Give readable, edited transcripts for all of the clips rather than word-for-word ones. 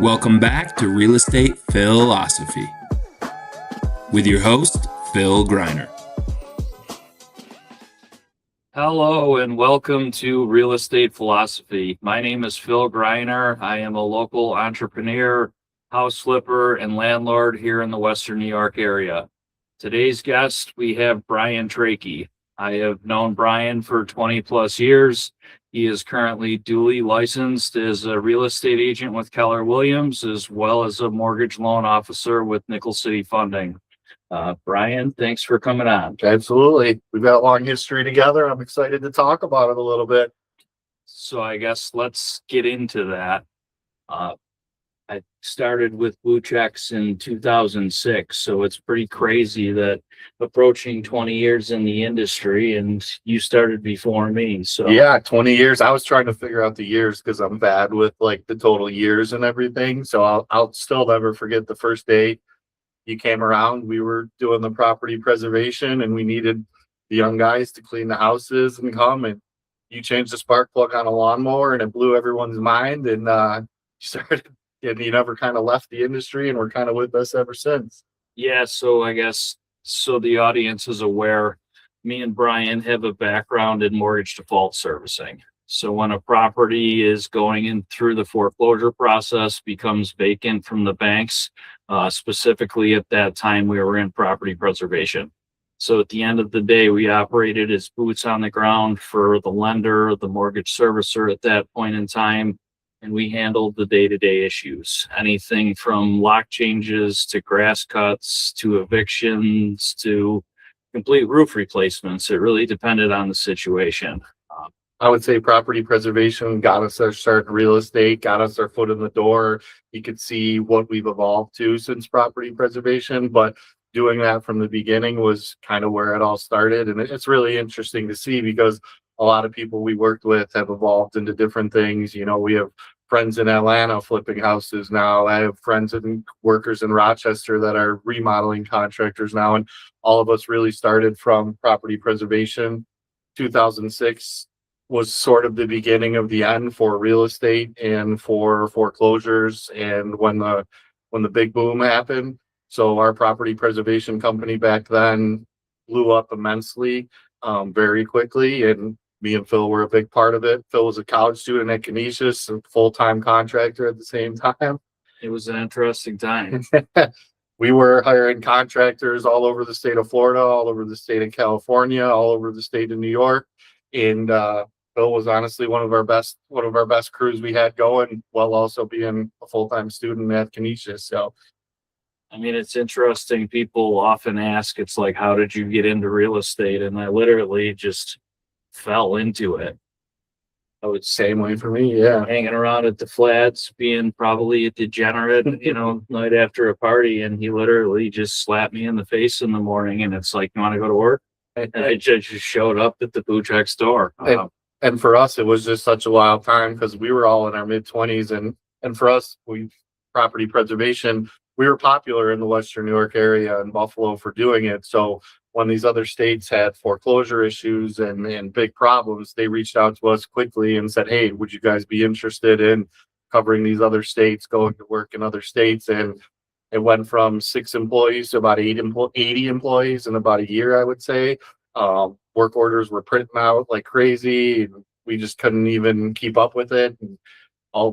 Welcome back to Real Estate Phil-osophy with your host, Phil Greiner. Hello and welcome to Real Estate Philosophy. My name is Phil Greiner. I am a local entrepreneur, house flipper, and landlord here in the Western New York area. Today's guest, we have Brian Traky. I have known Brian for 20 plus years. He is currently duly licensed as a real estate agent with Keller Williams, as well as a mortgage loan officer with Nickel City Funding. Brian, thanks for coming on. Absolutely. We've got a long history together. I'm excited to talk about it a little bit. So I guess let's get into that. I started with Blue Checks in 2006, so it's pretty crazy that approaching 20 years in the industry, and you started before me. So yeah, 20 years. I was trying to figure out the years because I'm bad with like the total years and everything. So I'll still never forget the first day you came around. We were doing the property preservation and we needed the young guys to clean the houses and come, and you changed the spark plug on a lawnmower and it blew everyone's mind, and you started, and you never kind of left the industry, and we're kind of with us ever since. Yeah, so I guess so the audience is aware, me and Brian have a background in mortgage default servicing. So when a property is going in through the foreclosure process, becomes vacant from the banks, specifically at that time we were in property preservation. So at the end of the day, we operated as boots on the ground for the lender, the mortgage servicer at that point in time, and we handled the day-to-day issues. Anything from lock changes to grass cuts to evictions to complete roof replacements. It really depended on the situation. I would say property preservation got us our start in real estate, got us our foot in the door. You could see what we've evolved to since property preservation, but doing that from the beginning was kind of where it all started. And it's really interesting to see because a lot of people we worked with have evolved into different things. You know, we have friends in Atlanta flipping houses now. I have friends and workers in Rochester that are remodeling contractors now. And all of us really started from property preservation. 2006 was sort of the beginning of the end for real estate and for foreclosures, and when the big boom happened. So our property preservation company back then blew up immensely, very quickly, and me and Phil were a big part of it. Phil was a college student at Canisius and full-time contractor at the same time. It was an interesting time. We were hiring contractors all over the state of Florida, all over the state of California, all over the state of New York, and Phil was honestly one of our best crews we had going, while also being a full-time student at Canisius. So, I mean, it's interesting. People often ask, it's like, how did you get into real estate? And I literally just fell into it. I would say, same way for me, yeah. hanging around at the flats, being probably a degenerate, night after a party, and he literally just slapped me in the face in the morning, and it's like, you want to go to work? And I just showed up at the Blue Check store. And for us, it was just such a wild time because we were all in our mid-20s, and for us, property preservation, we were popular in the Western New York area and Buffalo for doing it. So when these other states had foreclosure issues and big problems, they reached out to us quickly and said, hey, would you guys be interested in covering these other states, going to work in other states? And it went from 6 employees to about 80 employees in about a year, I would say. Work orders were printing out like crazy, and we just couldn't even keep up with it. And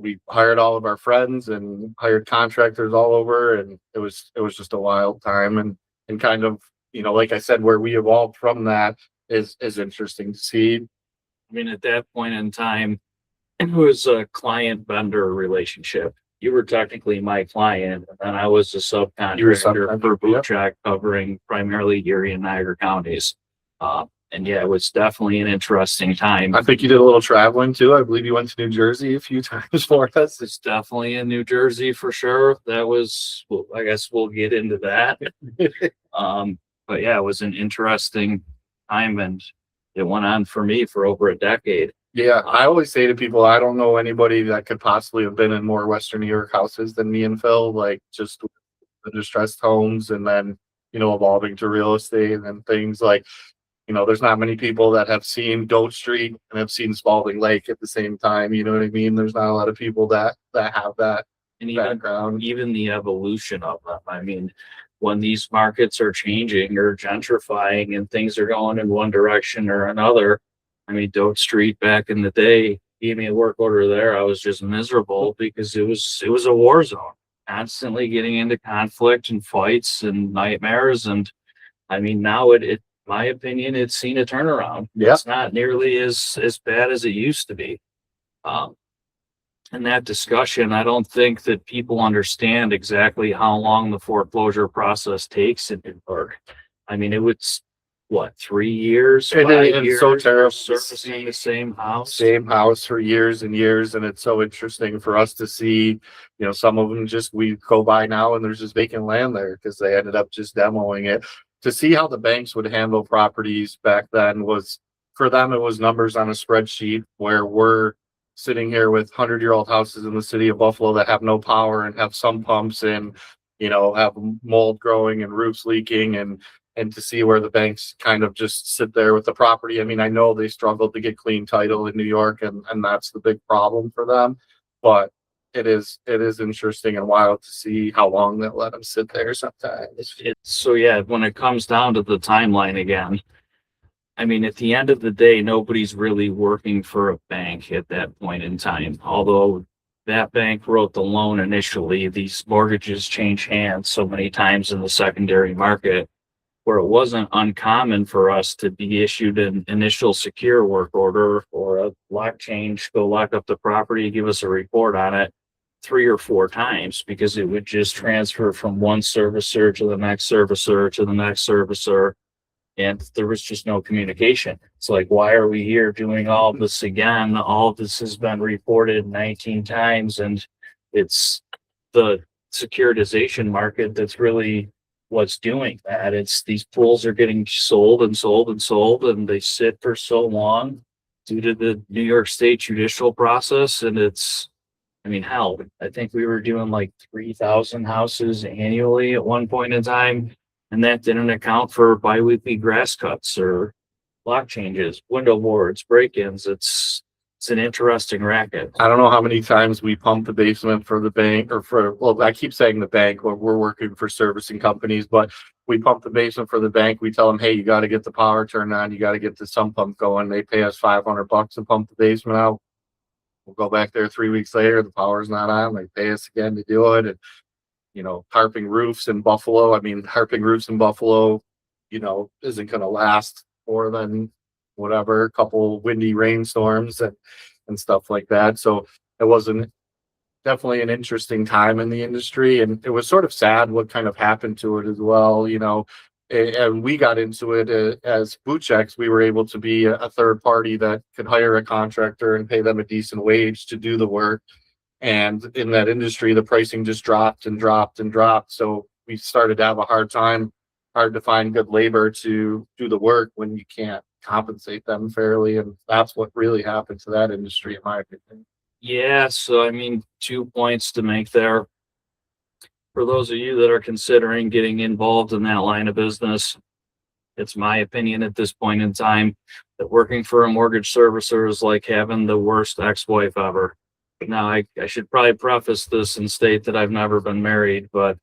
we hired all of our friends and hired contractors all over, and it was just a wild time. And kind of, like I said, where we evolved from that is interesting to see. I mean, at that point in time, it was a client-vendor relationship. You were technically my client, and then I was a subcontractor for Blue Check, covering primarily Erie and Niagara counties. And yeah, it was definitely an interesting time. I think you did a little traveling too. I believe you went to New Jersey a few times for us. It's definitely in New Jersey for sure. That was, well, I guess we'll get into that. But yeah, it was an interesting time, and it went on for me for over a decade. Yeah, I always say to people, I don't know anybody that could possibly have been in more Western New York houses than me and Phil, like just the distressed homes, and then, evolving to real estate and things like, there's not many people that have seen Goat Street and have seen Spalding Lake at the same time. You know what I mean? There's not a lot of people that have that. And even background. even the evolution of them. I mean, when these markets are changing or gentrifying and things are going in one direction or another, I mean, Doak Street back in the day gave me a work order there. I was just miserable because it was a war zone, constantly getting into conflict and fights and nightmares. And I mean, now my opinion, it's seen a turnaround. Yeah. It's not nearly as bad as it used to be. Um, in that discussion, I don't think that people understand exactly how long the foreclosure process takes in New York. I mean, it was what, 3 years, And 5 it's so years, terrible. surfacing the same house. Same house for years and years, and it's so interesting for us to see, some of them just, we go by now and there's just vacant land there because they ended up just demoing it. To see how the banks would handle properties back then was, for them, it was numbers on a spreadsheet, where we're sitting here with 100-year-old houses in the city of Buffalo that have no power and have sump pumps and, have mold growing and roofs leaking, and to see where the banks kind of just sit there with the property. I mean, I know they struggled to get clean title in New York, and that's the big problem for them, but it is interesting and wild to see how long they let them sit there sometimes. So yeah, when it comes down to the timeline again, I mean, at the end of the day, nobody's really working for a bank at that point in time. Although that bank wrote the loan initially, these mortgages change hands so many times in the secondary market, where it wasn't uncommon for us to be issued an initial secure work order or a lock change, go lock up the property, give us a report on it 3 or 4 times, because it would just transfer from one servicer to the next servicer to the next servicer. And there was just no communication. It's like, why are we here doing all this again? All this has been reported 19 times, and it's the securitization market that's really what's doing that. It's these pools are getting sold and sold and sold, and they sit for so long due to the New York State judicial process. And I mean, hell, I think we were doing like 3,000 houses annually at one point in time. And that didn't account for biweekly grass cuts or lock changes, window boards, break-ins. It's an interesting racket. I don't know how many times we pumped the basement for the bank, well, I keep saying the bank, we're working for servicing companies, but we pump the basement for the bank. We tell them, hey, you got to get the power turned on. You got to get the sump pump going. They pay us $500 to pump the basement out. We'll go back there 3 weeks later. The power's not on. They pay us again to do it. And, tarping roofs in Buffalo. I mean, tarping roofs in Buffalo, isn't going to last more than whatever, a couple windy rainstorms and stuff like that. So it wasn't definitely an interesting time in the industry, and it was sort of sad what kind of happened to it as well. And we got into it as boot checks. We were able to be a third party that could hire a contractor and pay them a decent wage to do the work. And in that industry, the pricing just dropped and dropped and dropped. So we started to have a hard to find good labor to do the work when you can't compensate them fairly. And that's what really happened to that industry, in my opinion. Yeah. So, I mean, 2 points to make there. For those of you that are considering getting involved in that line of business, it's my opinion at this point in time that working for a mortgage servicer is like having the worst ex-wife ever. Now, I should probably preface this and state that I've never been married, but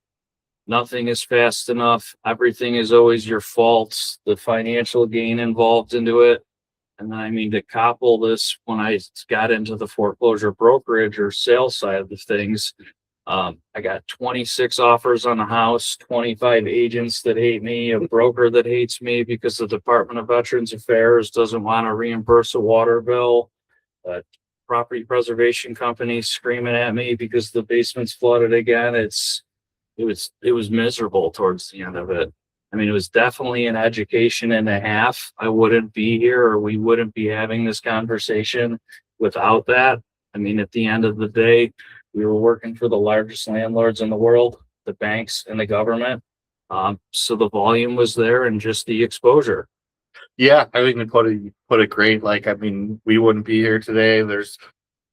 nothing is fast enough. Everything is always your fault. The financial gain involved into it. And I mean, to couple this, when I got into the foreclosure brokerage or sales side of the things, I got 26 offers on a house, 25 agents that hate me, a broker that hates me because the Department of Veterans Affairs doesn't want to reimburse a water bill, property preservation company screaming at me because the basement's flooded again. It was miserable towards the end of it. I mean, it was definitely an education and a half. I wouldn't be here, or we wouldn't be having this conversation without that. I mean, at the end of the day, we were working for the largest landlords in the world, the banks and the government. So the volume was there and just the exposure. Yeah, I think you put it great. Like, I mean, we wouldn't be here today. There's,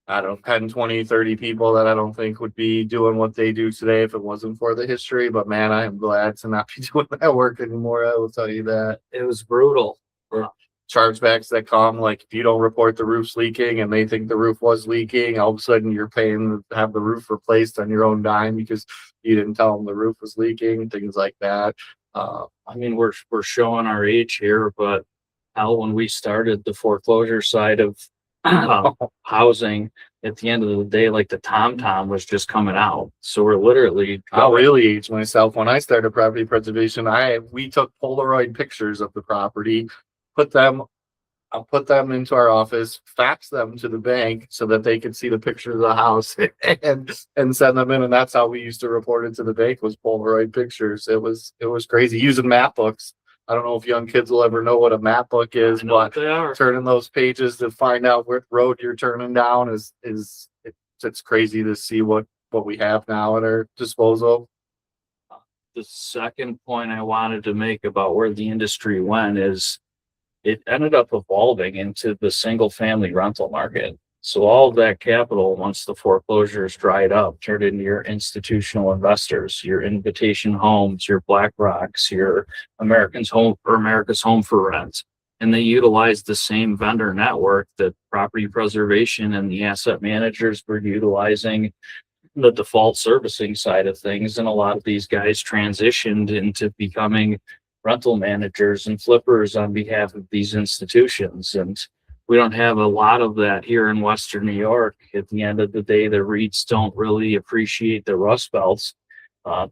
I don't know, 10, 20, 30 people that I don't think would be doing what they do today if it wasn't for the history. But man, I am glad to not be doing that work anymore. I will tell you that. It was brutal. chargebacks that come, like if you don't report the roof's leaking and they think the roof was leaking, all of a sudden you're paying to have the roof replaced on your own dime because you didn't tell them the roof was leaking, things like that. I mean, we're showing our age here, but how when we started the foreclosure side of housing, at the end of the day, like the Tom was just coming out. So we're literally I'll really age myself. When I started property preservation, we took Polaroid pictures of the property, I'll put them into our office, fax them to the bank so that they could see the picture of the house and send them in. And that's how we used to report it to the bank, was Polaroid pictures. It was crazy, using map books. I don't know if young kids will ever know what a map book is, but they are. turning those pages to find out what road you're turning down it's crazy to see what we have now at our disposal. The second point I wanted to make about where the industry went is it ended up evolving into the single family rental market. So all of that capital, once the foreclosures dried up, turned into your institutional investors, your Invitation Homes, your BlackRocks, your America's Home for Rent. And they utilized the same vendor network that property preservation and the asset managers were utilizing, the default servicing side of things. And a lot of these guys transitioned into becoming rental managers and flippers on behalf of these institutions. And we don't have a lot of that here in Western New York. At the end of the day, the REITs don't really appreciate the Rust Belts.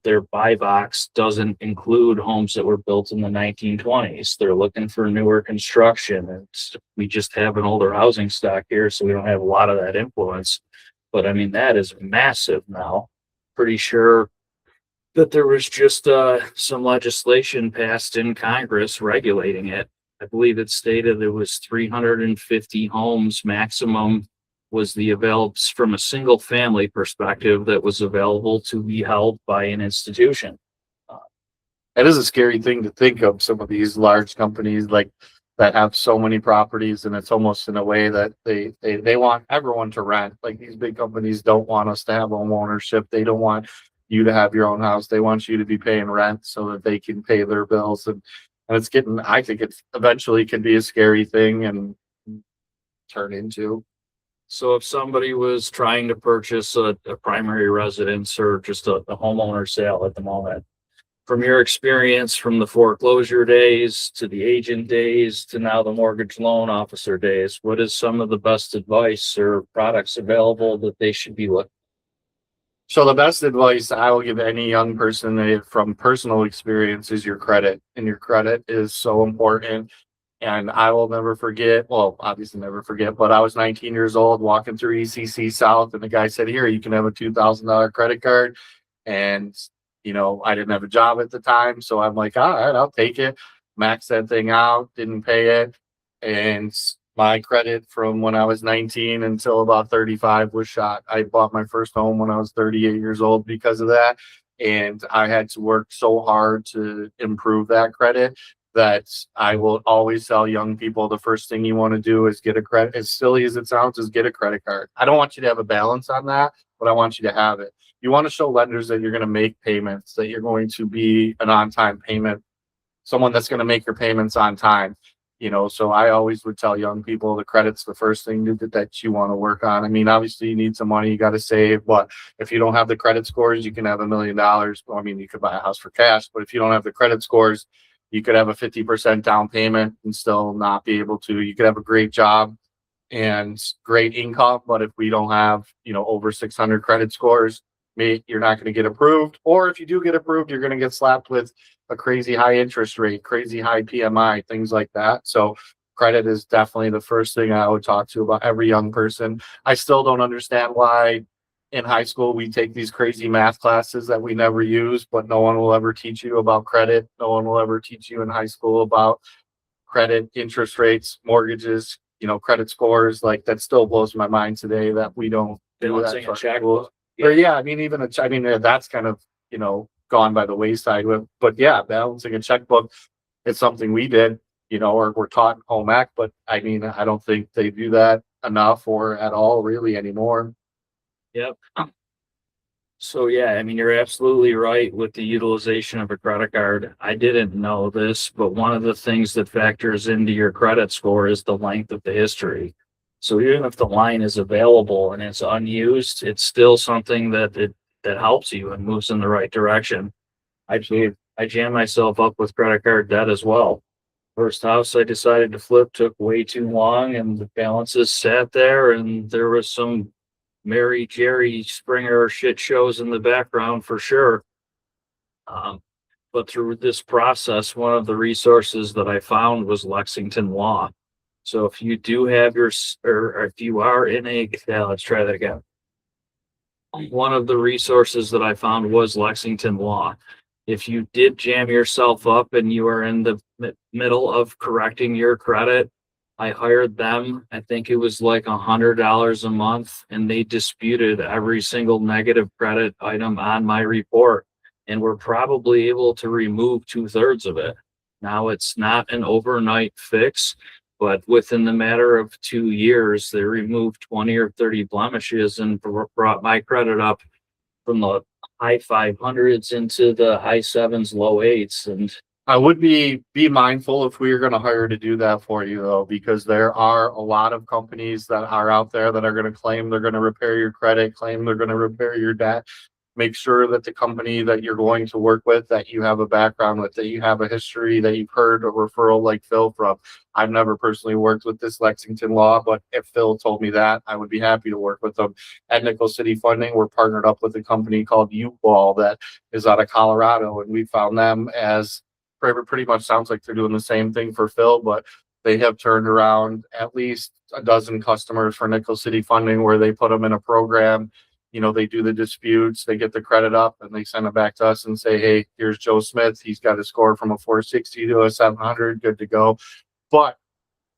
Their buy box doesn't include homes that were built in the 1920s. They're looking for newer construction. And we just have an older housing stock here, so we don't have a lot of that influence. But I mean, that is massive now. Pretty sure that there was just some legislation passed in Congress regulating it. I believe it stated there was 350 homes maximum was the available from a single family perspective that was available to be held by an institution. It is a scary thing to think of, some of these large companies like that have so many properties, and it's almost in a way that they want everyone to rent. Like, these big companies don't want us to have home ownership. They don't want you to have your own house. They want you to be paying rent so that they can pay their bills. And it's getting, I think it's eventually can be a scary thing and turn into. So if somebody was trying to purchase a primary residence or just a homeowner sale at the moment, from your experience from the foreclosure days to the agent days to now the mortgage loan officer days, what is some of the best advice or products available that they should be looking? So the best advice I will give any young person from personal experience is your credit. And your credit is so important. And I will never forget, well, obviously never forget, but I was 19 years old walking through ECC South, and the guy said, "Here, you can have a $2,000 credit card." And, I didn't have a job at the time. So I'm like, all right, I'll take it. Maxed that thing out, didn't pay it. And my credit from when I was 19 until about 35 was shot. I bought my first home when I was 38 years old because of that. And I had to work so hard to improve that credit that I will always tell young people, the first thing you want to do is get a credit. As silly as it sounds, is get a credit card. I don't want you to have a balance on that, but I want you to have it. You want to show lenders that you're going to make payments, that you're going to be an on-time payment, someone that's going to make your payments on time. So I always would tell young people the credit's the first thing that you want to work on. I mean, obviously you need some money, you got to save, but if you don't have the credit scores, you can have $1 million. I mean, you could buy a house for cash, but if you don't have the credit scores, you could have a 50% down payment and still not be able to. You could have a great job and great income, but if we don't have, over 600 credit scores, you're not going to get approved. Or if you do get approved, you're going to get slapped with a crazy high interest rate, crazy high PMI, things like that. So credit is definitely the first thing I would talk to about every young person. I still don't understand why in high school we take these crazy math classes that we never use, but no one will ever teach you about credit. No one will ever teach you in high school about credit, interest rates, mortgages, credit scores. Like, that still blows my mind today that we don't do that. A checkbook. Or I mean, that's kind of, gone by the wayside with, but yeah, balancing a checkbook is something we did, or we're taught in home ec, but I mean, I don't think they do that enough or at all really anymore. Yep. So yeah, I mean, you're absolutely right with the utilization of a credit card. I didn't know this, but one of the things that factors into your credit score is the length of the history. So even if the line is available and it's unused, it's still something that helps you and moves in the right direction. I jammed myself up with credit card debt as well. First house I decided to flip took way too long and the balances sat there and there was some Mary Jerry Springer shit shows in the background for sure. Um, but through this process, one of the resources that I found was Lexington Law. So if you do have or if you are in a, yeah, let's try that again. One of the resources that I found was Lexington Law. If you did jam yourself up and you are in the middle of correcting your credit, I hired them. I think it was like $100 a month, and they disputed every single negative credit item on my report and were probably able to remove 2/3 of it. Now it's not an overnight fix, but within the matter of 2 years, they removed 20 or 30 blemishes and brought my credit up from the high 500s into the high sevens, low eights. And I would be mindful if we were going to hire to do that for you though, because there are a lot of companies that are out there that are going to claim they're going to repair your credit, claim they're going to repair your debt. Make sure that the company that you're going to work with, that you have a background with, that you have a history, that you've heard a referral like Phil from. I've never personally worked with this Lexington Law, but if Phil told me that, I would be happy to work with them. At Nickel City Funding, we're partnered up with a company called U-Ball that is out of Colorado, and we found them as pretty much sounds like they're doing the same thing for Phil, but they have turned around at least a dozen customers for Nickel City Funding where they put them in a program. You know, they do the disputes, they get the credit up, and they send it back to us and say, hey, here's Joe Smith. He's got a score from a 460 to a 700, good to go. But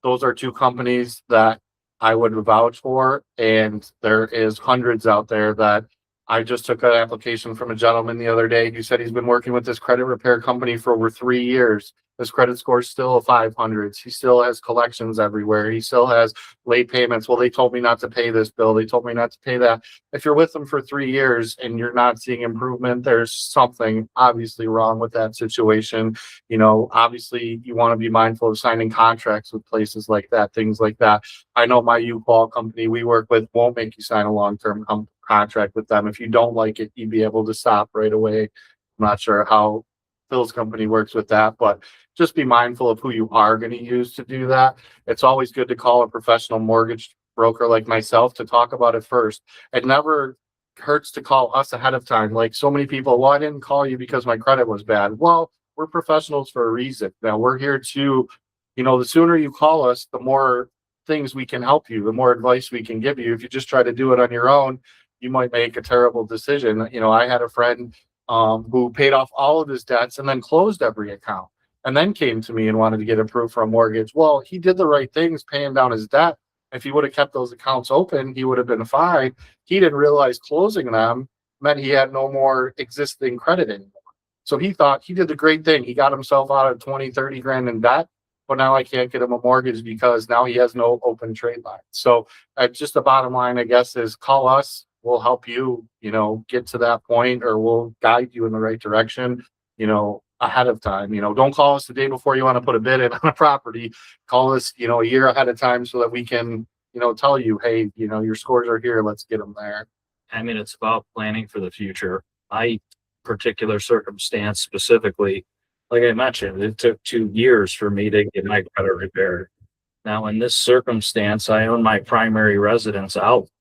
those are two companies that I would vouch for, and there is hundreds out there that I just took an application from a gentleman the other day who said he's been working with this credit repair company for over 3 years. His credit score is still a 500s. He still has collections everywhere. He still has late payments. Well, they told me not to pay this bill. They told me not to pay that. If you're with them for 3 years and you're not seeing improvement, there's something obviously wrong with that situation. You know, obviously you want to be mindful of signing contracts with places like that, things like that. I know my U-Ball company we work with won't make you sign a long-term contract with them. If you don't like it, you'd be able to stop right away. I'm not sure how Phil's company works with that, but just be mindful of who you are going to use to do that. It's always good to call a professional mortgage broker like myself to talk about it first. It never hurts to call us ahead of time. Like so many people, well, I didn't call you because my credit was bad. Well, we're professionals for a reason. Now we're here to, you know, the sooner you call us, the more things we can help you, the more advice we can give you. If you just try to do it on your own, you might make a terrible decision. You know, I had a friend who paid off all of his debts and then closed every account and then came to me and wanted to get approved for a mortgage. Well, he did the right things paying down his debt. If he would have kept those accounts open, he would have been fine. He didn't realize closing them meant he had no more existing credit anymore. So he thought he did the great thing. He got himself out of 20, 30 grand in debt, but now I can't get him a mortgage because now he has no open trade line. So just the bottom line, I guess, is call us. We'll help you, you know, get to that point, or we'll guide you in the right direction, you know, ahead of time. You know, don't call us the day before you want to put a bid in on a property. Call us, you know, a year ahead of time so that we can, you know, tell you, hey, you know, your scores are here. Let's get them there. I mean, it's about planning for the future. My particular circumstance specifically, like I mentioned, it took 2 years for me to get my credit repaired. Now, in this circumstance, I own my primary residence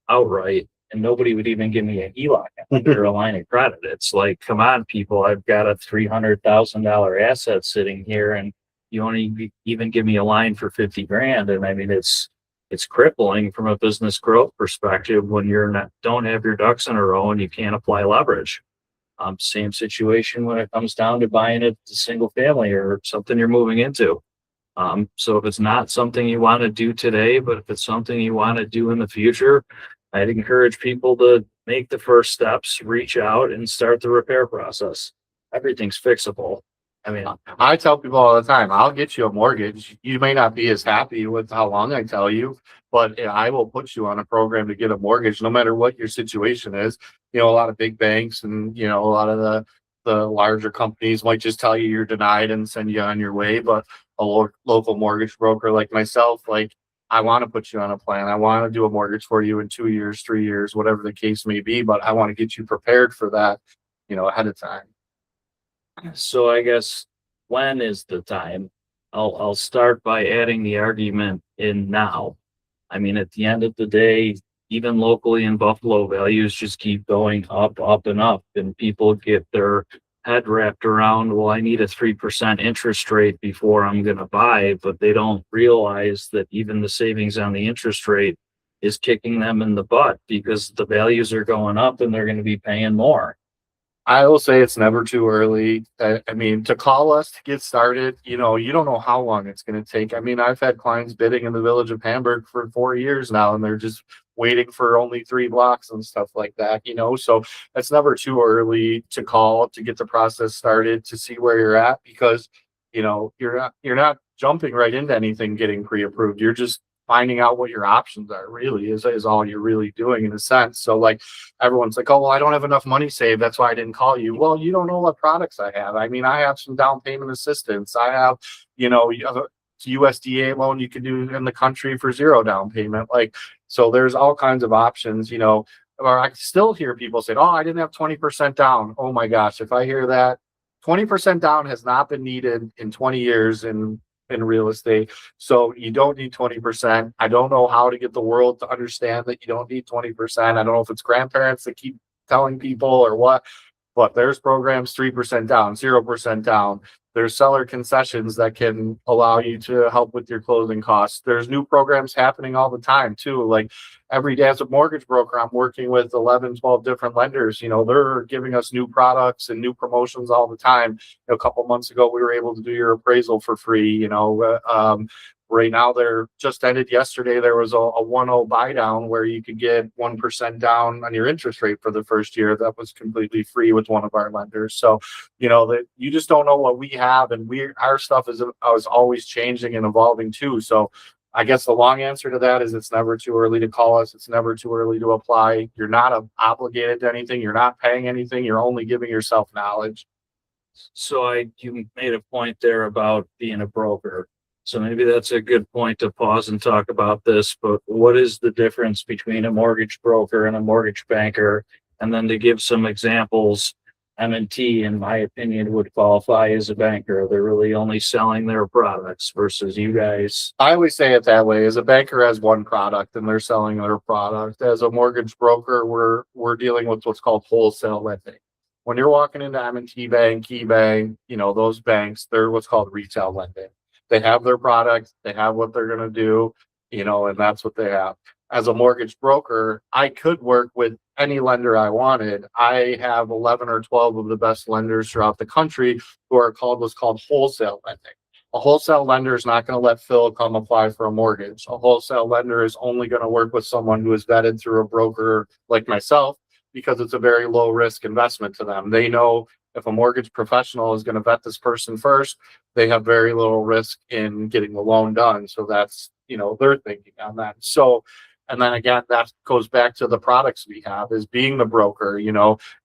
outright, and nobody would even give me a HELOC under a line of credit. It's like, come on, people, I've got a $300,000 asset sitting here, and you only even give me a line for 50 grand. And I mean, it's crippling from a business growth perspective when don't have your ducks in a row and you can't apply leverage. Same situation when it comes down to buying a single family or something you're moving into. So if it's not something you want to do today, but if it's something you want to do in the future, I'd encourage people to make the first steps, reach out and start the repair process. Everything's fixable. I mean, I tell people all the time, I'll get you a mortgage. You may not be as happy with how long I tell you, but I will put you on a program to get a mortgage, no matter what your situation is. A lot of big banks and, a lot of the larger companies might just tell you you're denied and send you on your way. But a local mortgage broker like myself, like, I want to put you on a plan. I want to do a mortgage for you in 2 years, 3 years, whatever the case may be. But I want to get you prepared for that, ahead of time. So I guess when is the time? I'll start by adding the argument in now. I mean, at the end of the day, even locally in Buffalo, values just keep going up, up and up, and people get their head wrapped around, well, I need a 3% interest rate before I'm going to buy, but they don't realize that even the savings on the interest rate is kicking them in the butt because the values are going up and they're going to be paying more. I will say it's never too early. I mean, to call us to get started, you don't know how long it's going to take. I mean, I've had clients bidding in the village of Hamburg for 4 years now, and they're just waiting for only 3 blocks and stuff like that, so it's never too early to call to get the process started to see where you're at, because, you're not jumping right into anything getting pre-approved. You're just finding out what your options are, really is all you're really doing in a sense. So like, everyone's like, oh, well, I don't have enough money saved, that's why I didn't call you. Well, you don't know what products I have. I mean, I have some down payment assistance. I have, you have a USDA loan you can do in the country for 0 down payment. Like, so there's all kinds of options, or I still hear people say, oh, I didn't have 20% down. Oh my gosh, if I hear that, 20% down has not been needed in 20 years in real estate. So you don't need 20%. I don't know how to get the world to understand that you don't need 20%. I don't know if it's grandparents that keep telling people or what, but there's programs 3% down, 0% down. There's seller concessions that can allow you to help with your closing costs. There's new programs happening all the time too. Like, every day as a mortgage broker, I'm working with 11, 12 different lenders. They're giving us new products and new promotions all the time. A couple months ago, we were able to do your appraisal for free. Right now, they're just ended yesterday. There was a 1.0 buy down where you could get 1% down on your interest rate for the first year. That was completely free with one of our lenders. So, that you just don't know what we have, and our stuff is always changing and evolving too. So, I guess the long answer to that is it's never too early to call us. It's never too early to apply. You're not obligated to anything. You're not paying anything. You're only giving yourself knowledge. So you made a point there about being a broker. So maybe that's a good point to pause and talk about this, but what is the difference between a mortgage broker and a mortgage banker? And then to give some examples, M&T, in my opinion, would qualify as a banker. They're really only selling their products versus you guys. I always say it that way. As a banker has one product and they're selling their product. As a mortgage broker, we're dealing with what's called wholesale lending. When you're walking into M&T Bank, KeyBank, those banks, they're what's called retail lending. They have their products, they have what they're going to do, and that's what they have. As a mortgage broker, I could work with any lender I wanted. I have 11 or 12 of the best lenders throughout the country who are what's called wholesale lending. A wholesale lender is not going to let Phil come apply for a mortgage. A wholesale lender is only going to work with someone who is vetted through a broker like myself, because it's a very low risk investment to them. They know if a mortgage professional is going to vet this person first, they have very little risk in getting the loan done. So that's, their thinking on that. So, and then again, that goes back to the products we have is being the broker.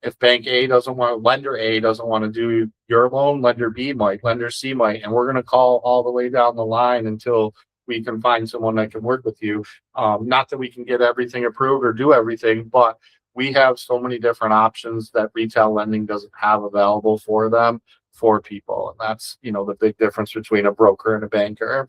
If bank A doesn't want, lender A doesn't want to do your loan, lender B might, lender C might, and we're going to call all the way down the line until we can find someone that can work with you. Not that we can get everything approved or do everything, but we have so many different options that retail lending doesn't have available for them, for people. And that's, the big difference between a broker and a banker.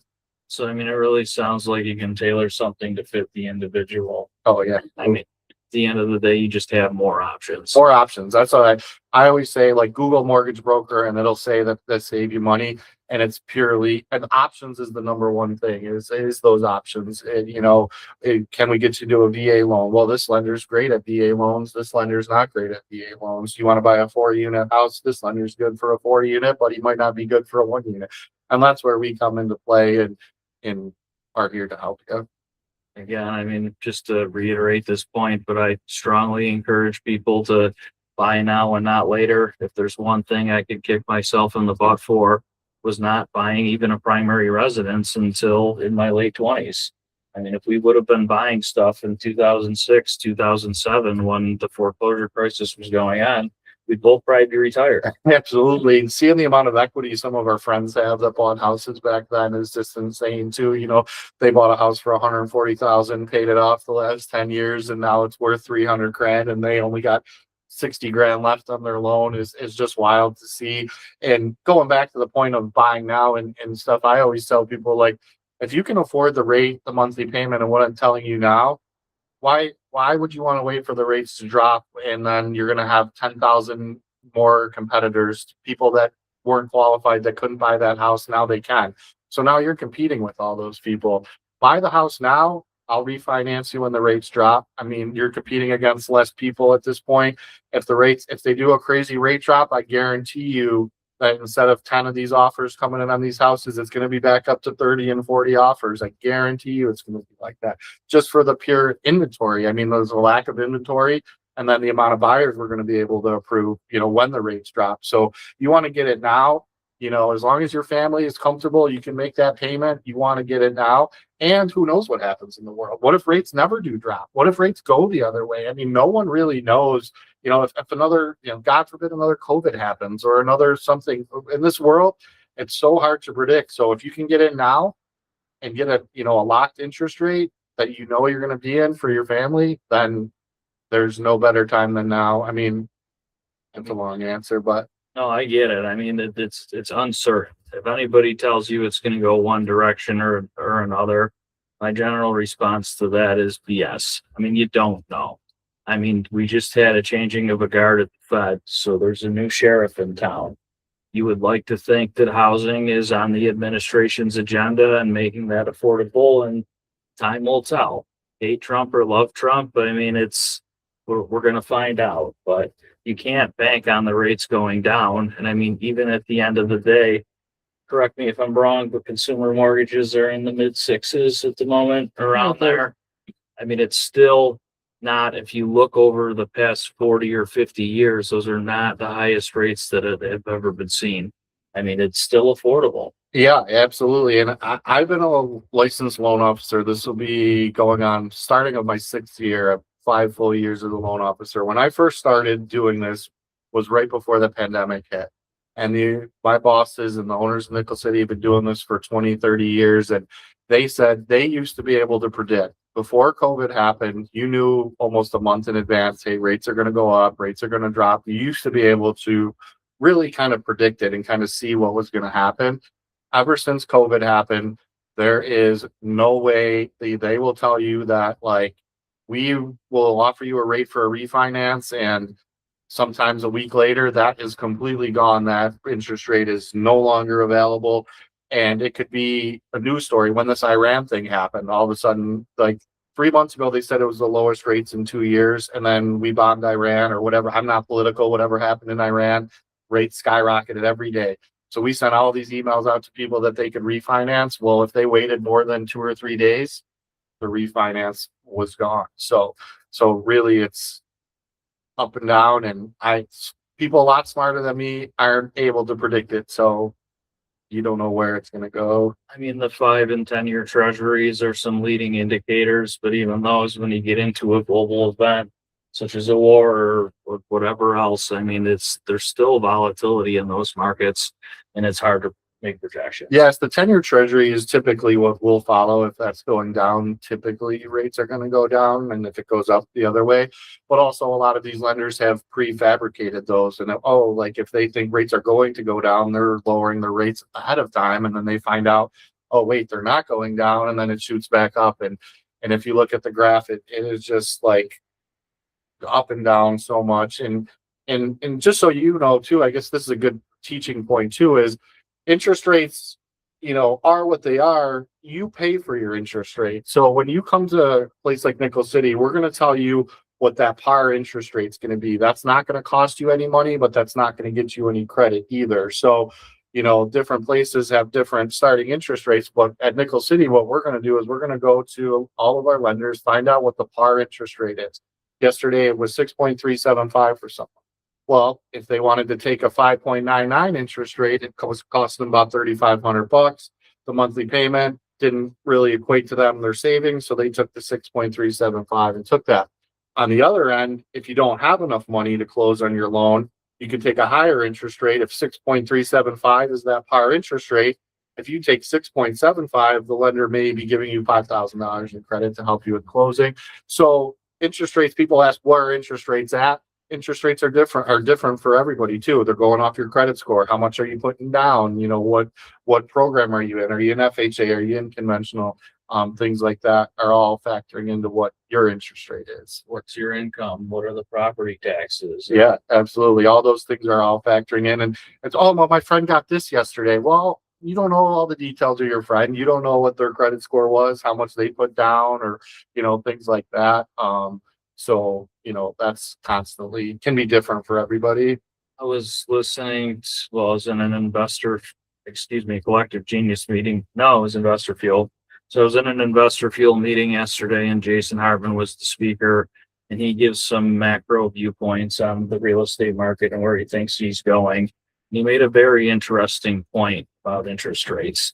So, I mean, it really sounds like you can tailor something to fit the individual. Oh, yeah. I mean, at the end of the day, you just have more options. More options. That's what I always say, like, Google mortgage broker, and it'll say that save you money. And it's purely, and options is the number one thing is those options. And, can we get you to a VA loan? Well, this lender's great at VA loans. This lender's not great at VA loans. You want to buy a 4-unit house? This lender's good for a 4-unit, but he might not be good for a 1-unit. And that's where we come into play and are here to help you. Again, I mean, just to reiterate this point, but I strongly encourage people to buy now and not later. If there's one thing I could kick myself in the butt for, was not buying even a primary residence until in my late 20s. I mean, if we would have been buying stuff in 2006, 2007, when the foreclosure crisis was going on, we'd both probably be retired. Absolutely. And seeing the amount of equity some of our friends have that bought houses back then is just insane too. You know, they bought a house for 140,000, paid it off the last 10 years, and now it's worth 300 grand, and they only got 60 grand left on their loan is just wild to see. And going back to the point of buying now and stuff, I always tell people, like, if you can afford the rate, the monthly payment, and what I'm telling you now, why would you want to wait for the rates to drop, and then you're going to have 10,000 more competitors, people that weren't qualified, that couldn't buy that house, now they can. So now you're competing with all those people. Buy the house now, I'll refinance you when the rates drop. I mean, you're competing against less people at this point. If they do a crazy rate drop, I guarantee you that instead of 10 of these offers coming in on these houses, it's going to be back up to 30 and 40 offers. I guarantee you it's going to be like that, just for the pure inventory. I mean, there's a lack of inventory, and then the amount of buyers we're going to be able to approve, when the rates drop. So you want to get it now. As long as your family is comfortable, you can make that payment. You want to get it now. And who knows what happens in the world? What if rates never do drop? What if rates go the other way? I mean, no one really knows. If another, God forbid, another COVID happens, or another something in this world, it's so hard to predict. So if you can get in now and get a locked interest rate that you're going to be in for your family, then there's no better time than now. I mean, it's a long answer, but. No, I get it. I mean, it's uncertain. If anybody tells you it's going to go one direction or another, my general response to that is BS. I mean, you don't know. I mean, we just had a changing of a guard at the Fed, so there's a new sheriff in town. You would like to think that housing is on the administration's agenda and making that affordable, and time will tell. Hate Trump or love Trump, I mean, we're going to find out, but you can't bank on the rates going down. And I mean, even at the end of the day, correct me if I'm wrong, but consumer mortgages are in the mid sixes at the moment, around there. I mean, it's still not, if you look over the past 40 or 50 years, those are not the highest rates that have ever been seen. I mean, it's still affordable. Yeah, absolutely. And I've been a licensed loan officer. This will be going on starting of my 6th year, 5 full years as a loan officer. When I first started doing this was right before the pandemic hit. And my bosses and the owners of Nickel City have been doing this for 20, 30 years. And they said they used to be able to predict. Before COVID happened, you knew almost a month in advance, hey, rates are going to go up, rates are going to drop. You used to be able to really kind of predict it and kind of see what was going to happen. Ever since COVID happened, there is no way they will tell you that, like, we will offer you a rate for a refinance, and sometimes a week later that is completely gone. That interest rate is no longer available. And it could be a news story. When this Iran thing happened, all of a sudden, like 3 months ago, they said it was the lowest rates in 2 years. And then we bombed Iran or whatever. I'm not political, whatever happened in Iran, rates skyrocketed every day. So we sent all these emails out to people that they could refinance. Well, if they waited more than 2 or 3 days, the refinance was gone. So really it's up and down, and people a lot smarter than me aren't able to predict it. So you don't know where it's going to go. I mean, the 5 and 10-year treasuries are some leading indicators, but even those, when you get into a global event such as a war or whatever else, I mean, there's still volatility in those markets, and it's hard to make projections. Yes, the 10-year treasury is typically what we'll follow. If that's going down, typically rates are going to go down, and if it goes up the other way. But also a lot of these lenders have prefabricated those, and like if they think rates are going to go down, they're lowering their rates ahead of time, and then they find out, oh wait, they're not going down, and then it shoots back up. And if you look at the graph, it is just like up and down so much. And just so you know too, I guess this is a good teaching point too, is interest rates, are what they are. You pay for your interest rate. So when you come to a place like Nickel City, we're going to tell you what that par interest rate is going to be. That's not going to cost you any money, but that's not going to get you any credit either. So, different places have different starting interest rates, but at Nickel City, what we're going to do is we're going to go to all of our lenders, find out what the par interest rate is. Yesterday, it was 6.375 for someone. Well, if they wanted to take a 5.99 interest rate, it cost them about $3,500. The monthly payment didn't really equate to them their savings, so they took the 6.375 and took that. On the other end, if you don't have enough money to close on your loan, you can take a higher interest rate. If 6.375 is that par interest rate, if you take 6.75, the lender may be giving you $5,000 in credit to help you with closing. So interest rates, people ask, where are interest rates at? Interest rates are different for everybody too. They're going off your credit score. How much are you putting down? You know, what program are you in? Are you in FHA? Are you in conventional? Things like that are all factoring into what your interest rate is. What's your income? What are the property taxes? Yeah, absolutely. All those things are all factoring in. And it's, oh, well, my friend got this yesterday. Well, you don't know all the details of your friend. You don't know what their credit score was, how much they put down, or, you know, things like that. So, you know, that's constantly can be different for everybody. I was listening I was in an collective genius meeting. No, it was Investor Fuel. So I was in an Investor Fuel meeting yesterday, and Jason Hartman was the speaker, and he gives some macro viewpoints on the real estate market and where he thinks he's going. He made a very interesting point about interest rates.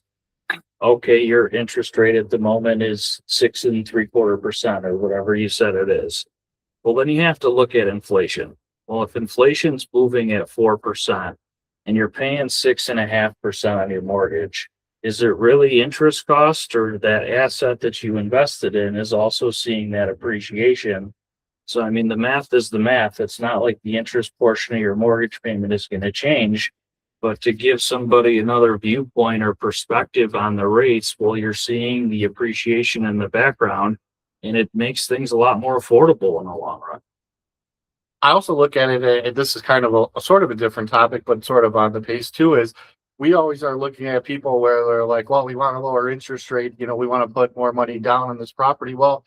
Okay, your interest rate at the moment is 6.75% or whatever you said it is. Well, then you have to look at inflation. Well, if inflation's moving at 4% and you're paying 6.5% on your mortgage, is it really interest cost, or that asset that you invested in is also seeing that appreciation? So, I mean, the math is the math. It's not like the interest portion of your mortgage payment is going to change. But to give somebody another viewpoint or perspective on the rates, well, you're seeing the appreciation in the background, and it makes things a lot more affordable in the long run. I also look at it, this is kind of a sort of a different topic, but sort of on the pace too, is we always are looking at people where they're like, well, we want a lower interest rate, you know, we want to put more money down on this property. Well,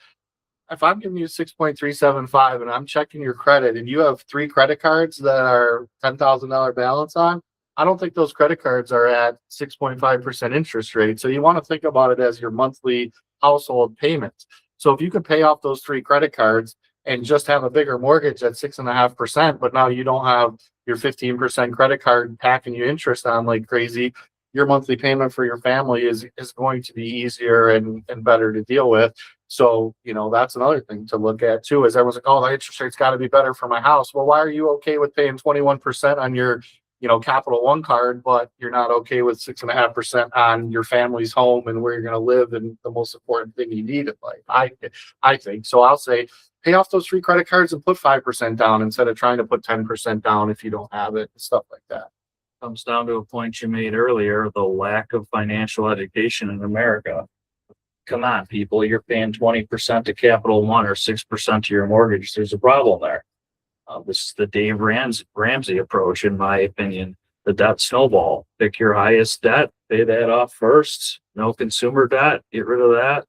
if I'm giving you 6.375 and I'm checking your credit and you have 3 credit cards that are $10,000 balance on, I don't think those credit cards are at 6.5% interest rate. So you want to think about it as your monthly household payments. So if you could pay off those 3 credit cards and just have a bigger mortgage at 6.5%, but now you don't have your 15% credit card packing you interest on like crazy, your monthly payment for your family is going to be easier and better to deal with. So, you know, that's another thing to look at too, is everyone's like, oh, the interest rate's got to be better for my house. Well, why are you okay with paying 21% on your, you know, Capital One card, but you're not okay with 6.5% on your family's home and where you're going to live and the most important thing you need in life? I think so. I'll say pay off those 3 credit cards and put 5% down instead of trying to put 10% down if you don't have it and stuff like that. Comes down to a point you made earlier, the lack of financial education in America. Come on, people, you're paying 20% to Capital One or 6% to your mortgage. There's a problem there. This is the Dave Ramsey approach, in my opinion. The debt snowball. Pick your highest debt, pay that off first. No consumer debt, get rid of that.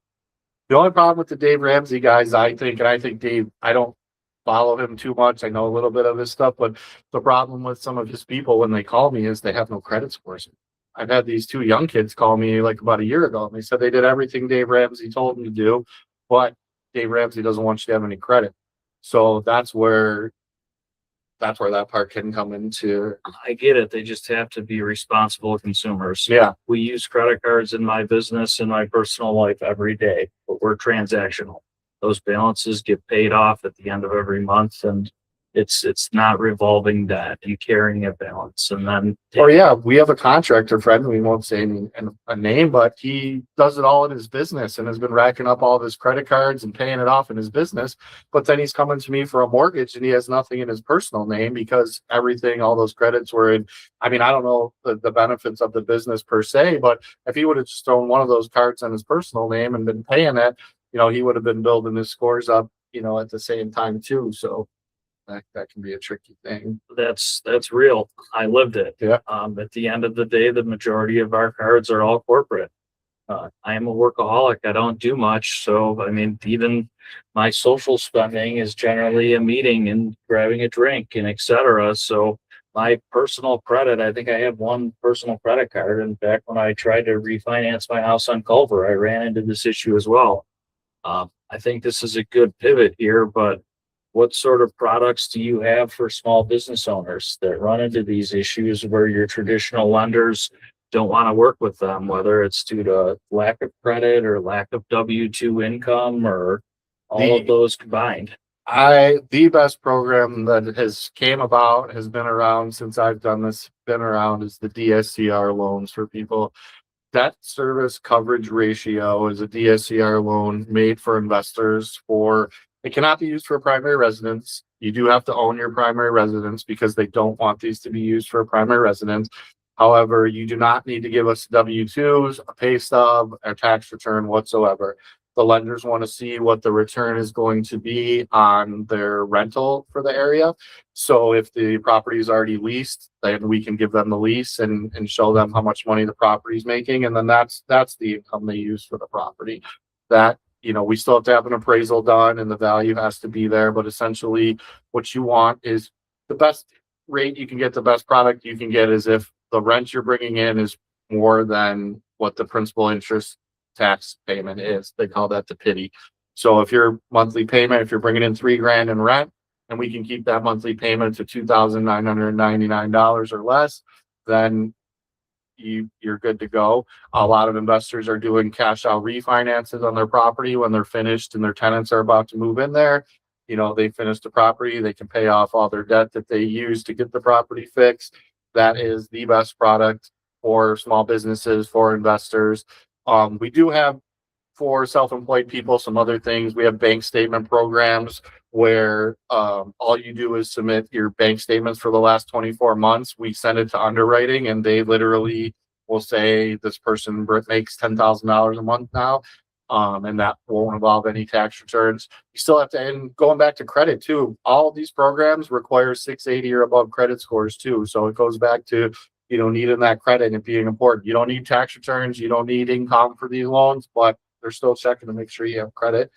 The only problem with the Dave Ramsey guys, I think Dave, I don't follow him too much. I know a little bit of his stuff, but the problem with some of his people when they call me is they have no credit scores. I've had these 2 young kids call me like about a year ago, and they said they did everything Dave Ramsey told them to do, but Dave Ramsey doesn't want you to have any credit. So that's where that part can come into. I get it. They just have to be responsible consumers. Yeah. We use credit cards in my business and my personal life every day, but we're transactional. Those balances get paid off at the end of every month, and it's not revolving debt and carrying a balance. And then, or yeah, we have a contractor friend, we won't say a name, but he does it all in his business and has been racking up all of his credit cards and paying it off in his business. But then he's coming to me for a mortgage and he has nothing in his personal name because all those credits were in. I mean, I don't know the benefits of the business per se, but if he would have just thrown one of those cards on his personal name and been paying it, you know, he would have been building his scores up, you know, at the same time too. So that can be a tricky thing. That's real. I lived it. Yeah. At the end of the day, the majority of our cards are all corporate. I am a workaholic. I don't do much. So, I mean, even my social spending is generally a meeting and grabbing a drink and etc. So my personal credit, I think I have 1 personal credit card. In fact, when I tried to refinance my house on Culver, I ran into this issue as well. I think this is a good pivot here, but what sort of products do you have for small business owners that run into these issues where your traditional lenders don't want to work with them, whether it's due to lack of credit or lack of W-2 income or all of The those combined? the best program that has came about, has been around since I've done this, been around, is the DSCR loans for people. Debt service coverage ratio is a DSCR loan made for investors for, it cannot be used for a primary residence. You do have to own your primary residence because they don't want these to be used for a primary residence. However, you do not need to give us W-2s, a pay stub, a tax return whatsoever. The lenders want to see what the return is going to be on their rental for the area. So if the property is already leased, then we can give them the lease and show them how much money the property is making. And then that's the income they use for the property. That, we still have to have an appraisal done and the value has to be there. But essentially what you want is the best rate you can get, the best product you can get is if the rent you're bringing in is more than what the principal interest tax payment is. They call that the pity. So if your monthly payment, if you're bringing in $3,000 in rent, and we can keep that monthly payment to $2,999 or less, then you're good to go. A lot of investors are doing cash out refinances on their property when they're finished and their tenants are about to move in there. They finish the property, they can pay off all their debt that they used to get the property fixed. That is the best product for small businesses, for investors. We do have, for self-employed people, some other things. We have bank statement programs where all you do is submit your bank statements for the last 24 months. We send it to underwriting and they literally will say this person makes $10,000 a month now. And that won't involve any tax returns. You still have to, and going back to credit too, all of these programs require 680 or above credit scores too. So it goes back to, needing that credit and being important. You don't need tax returns. You don't need income for these loans, but they're still checking to make sure you have credit.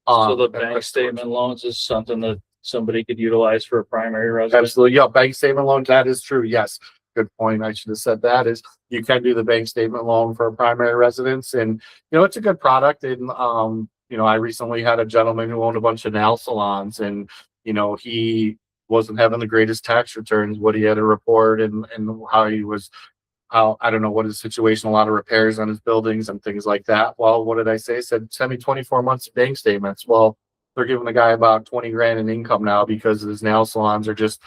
So the bank statement loans is something that somebody could utilize for a primary residence? Absolutely. Yeah. Bank statement loans. That is true. Yes. Good point. I should have said that is you can do the bank statement loan for a primary residence and, it's a good product. And, I recently had a gentleman who owned a bunch of nail salons and, he wasn't having the greatest tax returns, what he had to report and how I don't know what his situation, a lot of repairs on his buildings and things like that. Well, what did I say? I said, send me 24 months of bank statements. Well, they're giving the guy about 20 grand in income now because his nail salons they're just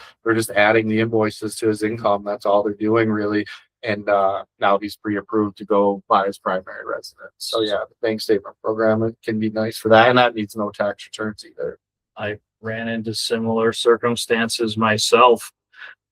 adding the invoices to his income. That's all they're doing really. And now he's pre-approved to go buy his primary residence. So yeah, the bank statement program, it can be nice for that. And that needs no tax returns either. I ran into similar circumstances myself.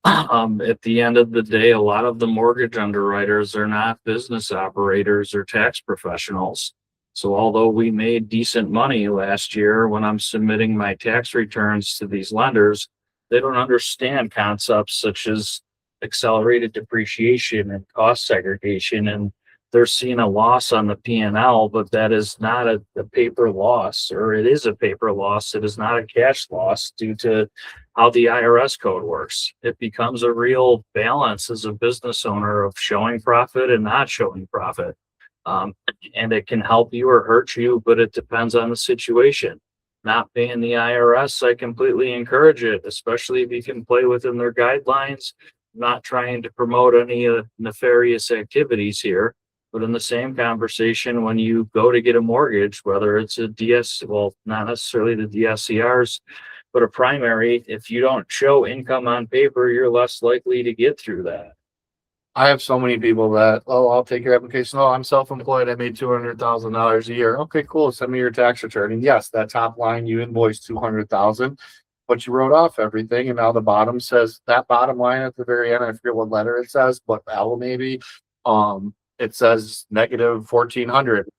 At the end of the day, a lot of the mortgage underwriters are not business operators or tax professionals. So although we made decent money last year when I'm submitting my tax returns to these lenders, they don't understand concepts such as accelerated depreciation and cost segregation. And they're seeing a loss on the P&L, but that is not a paper loss, or it is a paper loss. It is not a cash loss due to how the IRS code works. It becomes a real balance as a business owner of showing profit and not showing profit. And it can help you or hurt you, but it depends on the situation. Not paying the IRS, I completely encourage it, especially if you can play within their guidelines. Not trying to promote any nefarious activities here. But in the same conversation, when you go to get a mortgage, whether it's a well, not necessarily the DSCRs, but a primary, if you don't show income on paper, you're less likely to get through that. I have so many people that, I'll take your application. Oh, I'm self-employed. I made $200,000 a year. Okay, cool. Send me your tax return. And yes, that top line, you invoiced $200,000, but you wrote off everything. And now the bottom says, that bottom line at the very end, I forget what letter it says, but L maybe, it says negative 1,400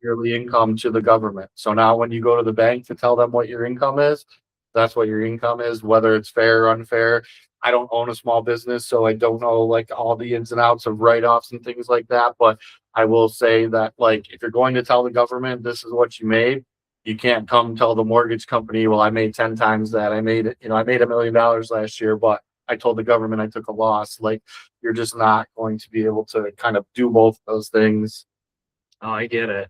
yearly income to the government. So now when you go to the bank to tell them what your income is, that's what your income is, whether it's fair or unfair. I don't own a small business, so I don't know like all the ins and outs of write-offs and things like that. But I will say that like if you're going to tell the government this is what you made, you can't come tell the mortgage company, well, I made 10 times that. I made it, I made $1 million last year, but I told the government I took a loss. Like you're just not going to be able to kind of do both those things. Oh, I get it.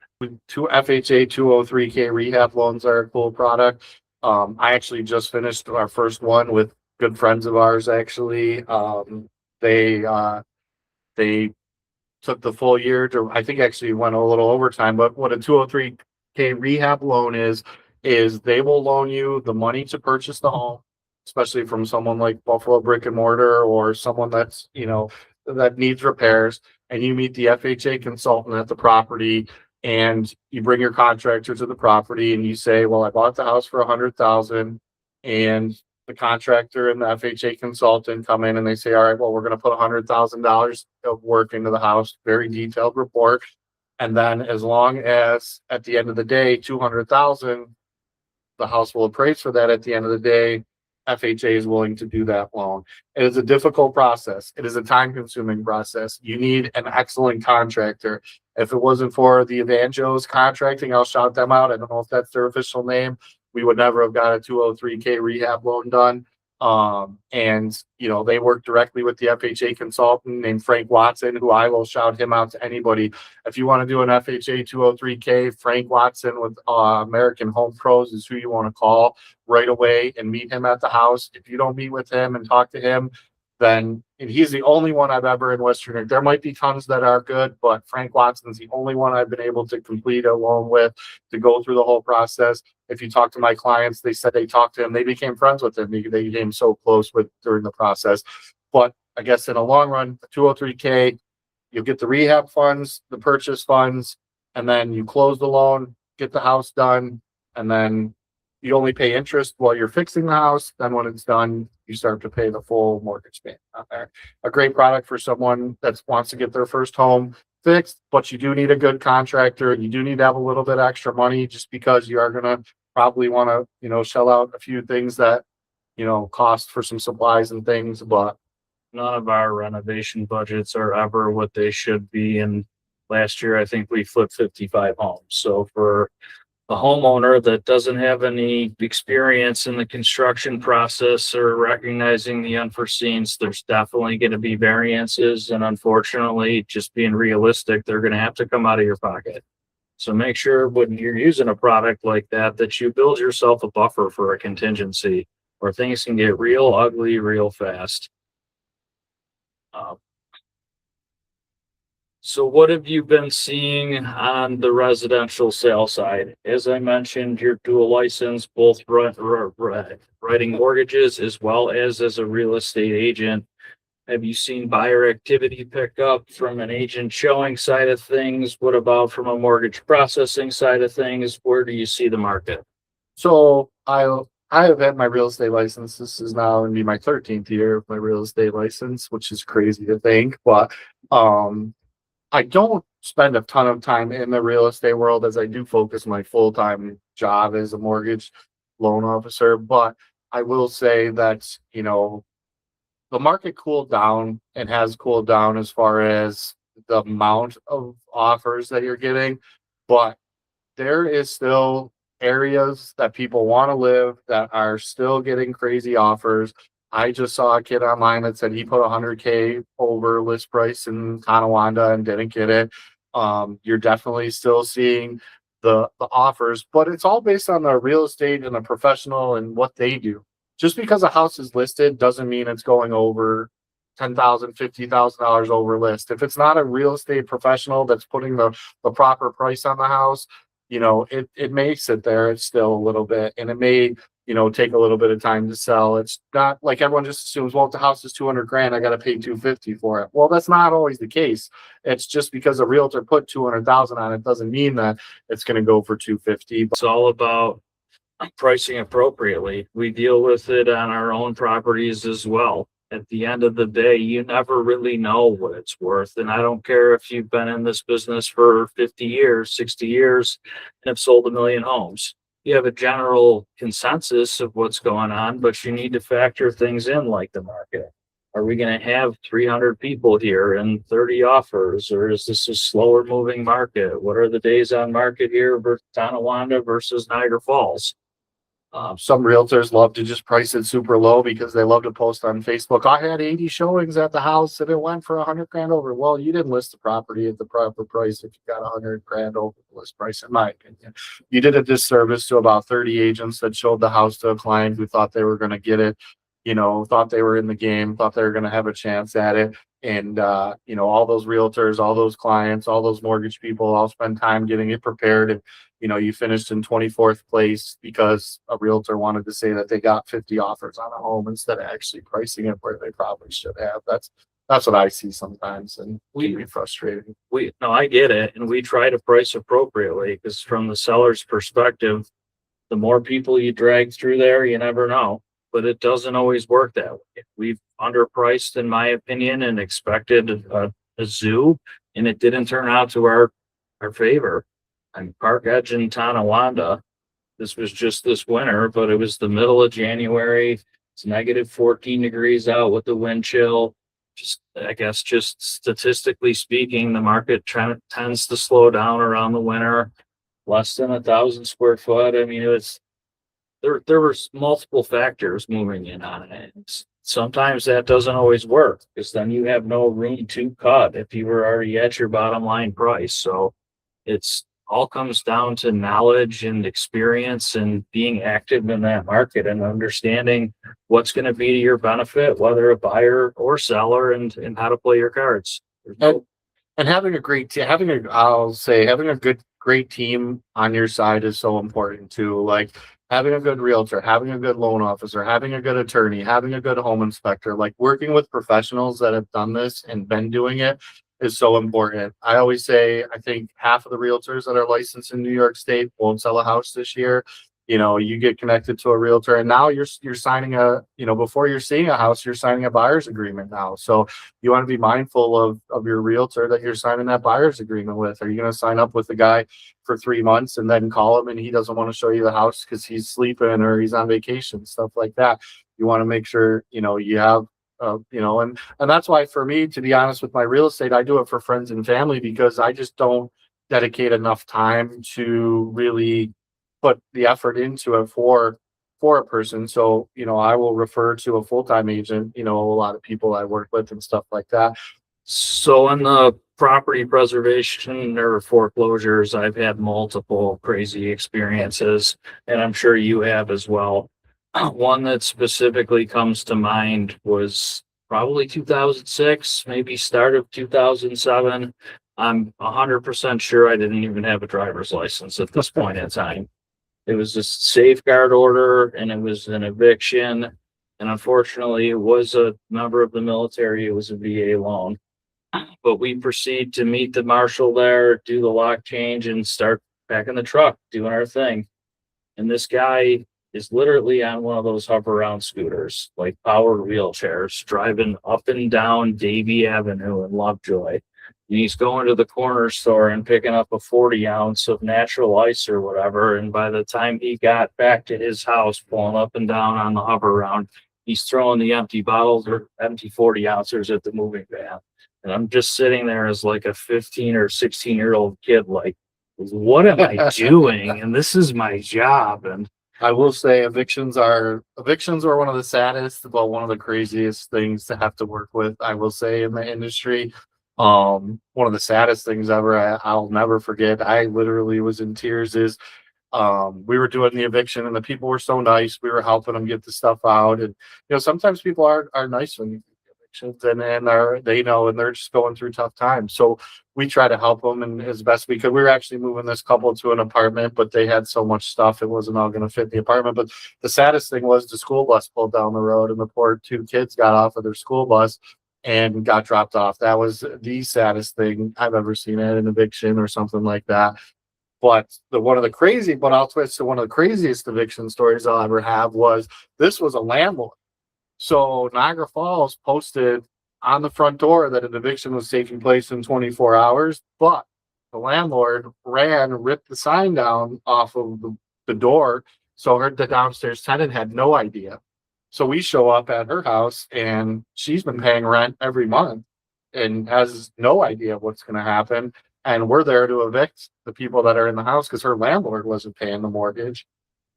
Two FHA 203K rehab loans are a cool product. I actually just finished our first one with good friends of ours, actually. They, they took the full year to, I think actually went a little overtime, but what a 203K rehab loan is they will loan you the money to purchase the home, especially from someone like Buffalo Brick and Mortar or someone that's, that needs repairs. And you meet the FHA consultant at the property and you bring your contractor to the property and you say, well, I bought the house for 100,000, and the contractor and the FHA consultant come in and they say, all right, well, we're going to put $100,000 of work into the house, very detailed report. And then as long as at the end of the day, 200,000, the house will appraise for that at the end of the day, FHA is willing to do that loan. It is a difficult process. It is a time consuming process. You need an excellent contractor. If it wasn't for the Evangelos Contracting, I'll shout them out. I don't know if that's their official name. We would never have got a 203K rehab loan done. And they work directly with the FHA consultant named Frank Watson, who I will shout him out to anybody. If you want to do an FHA 203K, Frank Watson with American Home Pros is who you want to call right away and meet him at the house. If you don't meet with him and talk to him, then and he's the only one I've ever in Western New York. There might be tons that are good, but Frank Watson's the only one I've been able to complete a loan with, to go through the whole process. If you talk to my clients, they said they talked to him, they became friends with him. They became so close with during the process. But I guess in the long run, the 203K, you'll get the rehab funds, the purchase funds, and then you close the loan, get the house done, and then you only pay interest while you're fixing the house. Then when it's done, you start to pay the full mortgage payment on there. A great product for someone that wants to get their first home fixed, but you do need a good contractor. You do need to have a little bit extra money, just because you are going to probably want to, shell out a few things that, cost for some supplies and things. But none of our renovation budgets are ever what they should be. And last year, I think we flipped 55 homes. So for a homeowner that doesn't have any experience in the construction process or recognizing the unforeseens, there's definitely going to be variances. And unfortunately, just being realistic, they're going to have to come out of your pocket. So make sure when you're using a product like that, that you build yourself a buffer for a contingency, or things can get real ugly real fast. So what have you been seeing on the residential sale side? As I mentioned, you're dual license, both writing mortgages as well as a real estate agent. Have you seen buyer activity pick up from an agent showing side of things? What about from a mortgage processing side of things? Where do you see the market? So I have had my real estate license. This is now going to be my 13th year of my real estate license, which is crazy to think. But I don't spend a ton of time in the real estate world, as I do focus my full-time job as a mortgage loan officer. But I will say that, the market cooled down and has cooled down as far as the amount of offers that you're getting. But there is still areas that people want to live that are still getting crazy offers. I just saw a kid online that said he put 100K over list price in Tonawanda and didn't get it. You're definitely still seeing the offers, but it's all based on the real estate and the professional and what they do. Just because a house is listed doesn't mean it's going over $10,000, $50,000 over list. If it's not a real estate professional that's putting the proper price on the house, it may sit there. It's still a little bit, and it may, take a little bit of time to sell. It's not like everyone just assumes, well, if the house is 200 grand, I got to pay 250 for it. Well, that's not always the case. It's just because a realtor put 200,000 on it doesn't mean that it's going to go for 250. It's all about pricing appropriately. We deal with it on our own properties as well. At the end of the day, you never really know what it's worth. And I don't care if you've been in this business for 50 years, 60 years, and have sold 1 million homes. You have a general consensus of what's going on, but you need to factor things in like the market. Are we going to have 300 people here and 30 offers, or is this a slower moving market? What are the days on market here versus Tonawanda versus Niagara Falls? Some realtors love to just price it super low because they love to post on Facebook. I had 80 showings at the house and it went for 100 grand over. Well, you didn't list the property at the proper price if you got 100 grand over the list price, in my opinion. You did a disservice to about 30 agents that showed the house to a client who thought they were going to get it, thought they were in the game, thought they were going to have a chance at it. And, all those realtors, all those clients, all those mortgage people all spend time getting it prepared. And, you finished in 24th place because a realtor wanted to say that they got 50 offers on a home instead of actually pricing it where they probably should have. That's what I see sometimes, and it can be frustrating. No, I get it. And we try to price appropriately because from the seller's perspective, the more people you drag through there, you never know. But it doesn't always work that way. We've underpriced, in my opinion, and expected a zoo, and it didn't turn out to our favor. I'm Park Edge in Tonawanda. This was just this winter, but it was the middle of January. It's negative 14 degrees out with the wind chill. I guess statistically speaking, the market tends to slow down around the winter. Less than 1,000 square foot. I mean, there were multiple factors moving in on it. Sometimes that doesn't always work because then you have no room to cut if you were already at your bottom line price. So it's all comes down to knowledge and experience and being active in that market and understanding what's going to be to your benefit, whether a buyer or seller, and how to play your cards. And having a great team, having a great team on your side is so important too. Like having a good realtor, having a good loan officer, having a good attorney, having a good home inspector, like working with professionals that have done this and been doing it is so important. I always say, I think half of the realtors that are licensed in New York State won't sell a house this year. You get connected to a realtor and now you're signing before you're seeing a house, you're signing a buyer's agreement now. So you want to be mindful of your realtor that you're signing that buyer's agreement with. Are you going to sign up with the guy for 3 months and then call him and he doesn't want to show you the house because he's sleeping or he's on vacation, stuff like that. You want to make sure, you have, and that's why for me, to be honest with my real estate, I do it for friends and family because I just don't dedicate enough time to really put the effort into it for a person. So, I will refer to a full-time agent, a lot of people I work with and stuff like that. So in the property preservation or foreclosures, I've had multiple crazy experiences, and I'm sure you have as well. One that specifically comes to mind was probably 2006, maybe start of 2007. I'm 100% sure I didn't even have a driver's license at this point in time. It was a safeguard order and it was an eviction. And unfortunately, it was a member of the military. It was a VA loan. But we proceed to meet the marshal there, do the lock change, and start back in the truck doing our thing. And this guy is literally on one of those hover around scooters, like powered wheelchairs, driving up and down Davie Avenue in Lovejoy. And he's going to the corner store and picking up a 40 ounce of natural ice or whatever. And by the time he got back to his house, pulling up and down on the hover around, he's throwing the empty bottles or empty 40 ounces at the moving van. And I'm just sitting there as like a 15 or 16-year-old kid, like, what am I doing? And this is my job. And I will say evictions are one of the saddest, but one of the craziest things to have to work with, I will say, in the industry. One of the saddest things ever. I'll never forget. I literally was in tears. We were doing the eviction and the people were so nice. We were helping them get the stuff out. And, sometimes people are nice when you do evictions and they know, and they're just going through tough times. So we try to help them and as best we could. We were actually moving this couple to an apartment, but they had so much stuff. It wasn't all going to fit the apartment. But the saddest thing was the school bus pulled down the road and the poor 2 kids got off of their school bus and got dropped off. That was the saddest thing I've ever seen at an eviction or something like that. But one of the craziest eviction stories I'll ever have was this was a landlord. So Niagara Falls posted on the front door that an eviction was taking place in 24 hours, but the landlord ripped the sign down off of the door. So the downstairs tenant had no idea. So we show up at her house and she's been paying rent every month and has no idea what's going to happen. And we're there to evict the people that are in the house because her landlord wasn't paying the mortgage.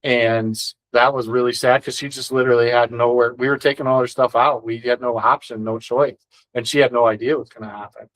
And that was really sad because she just literally had nowhere. We were taking all her stuff out. We had no option, no choice. And she had no idea what's going to happen.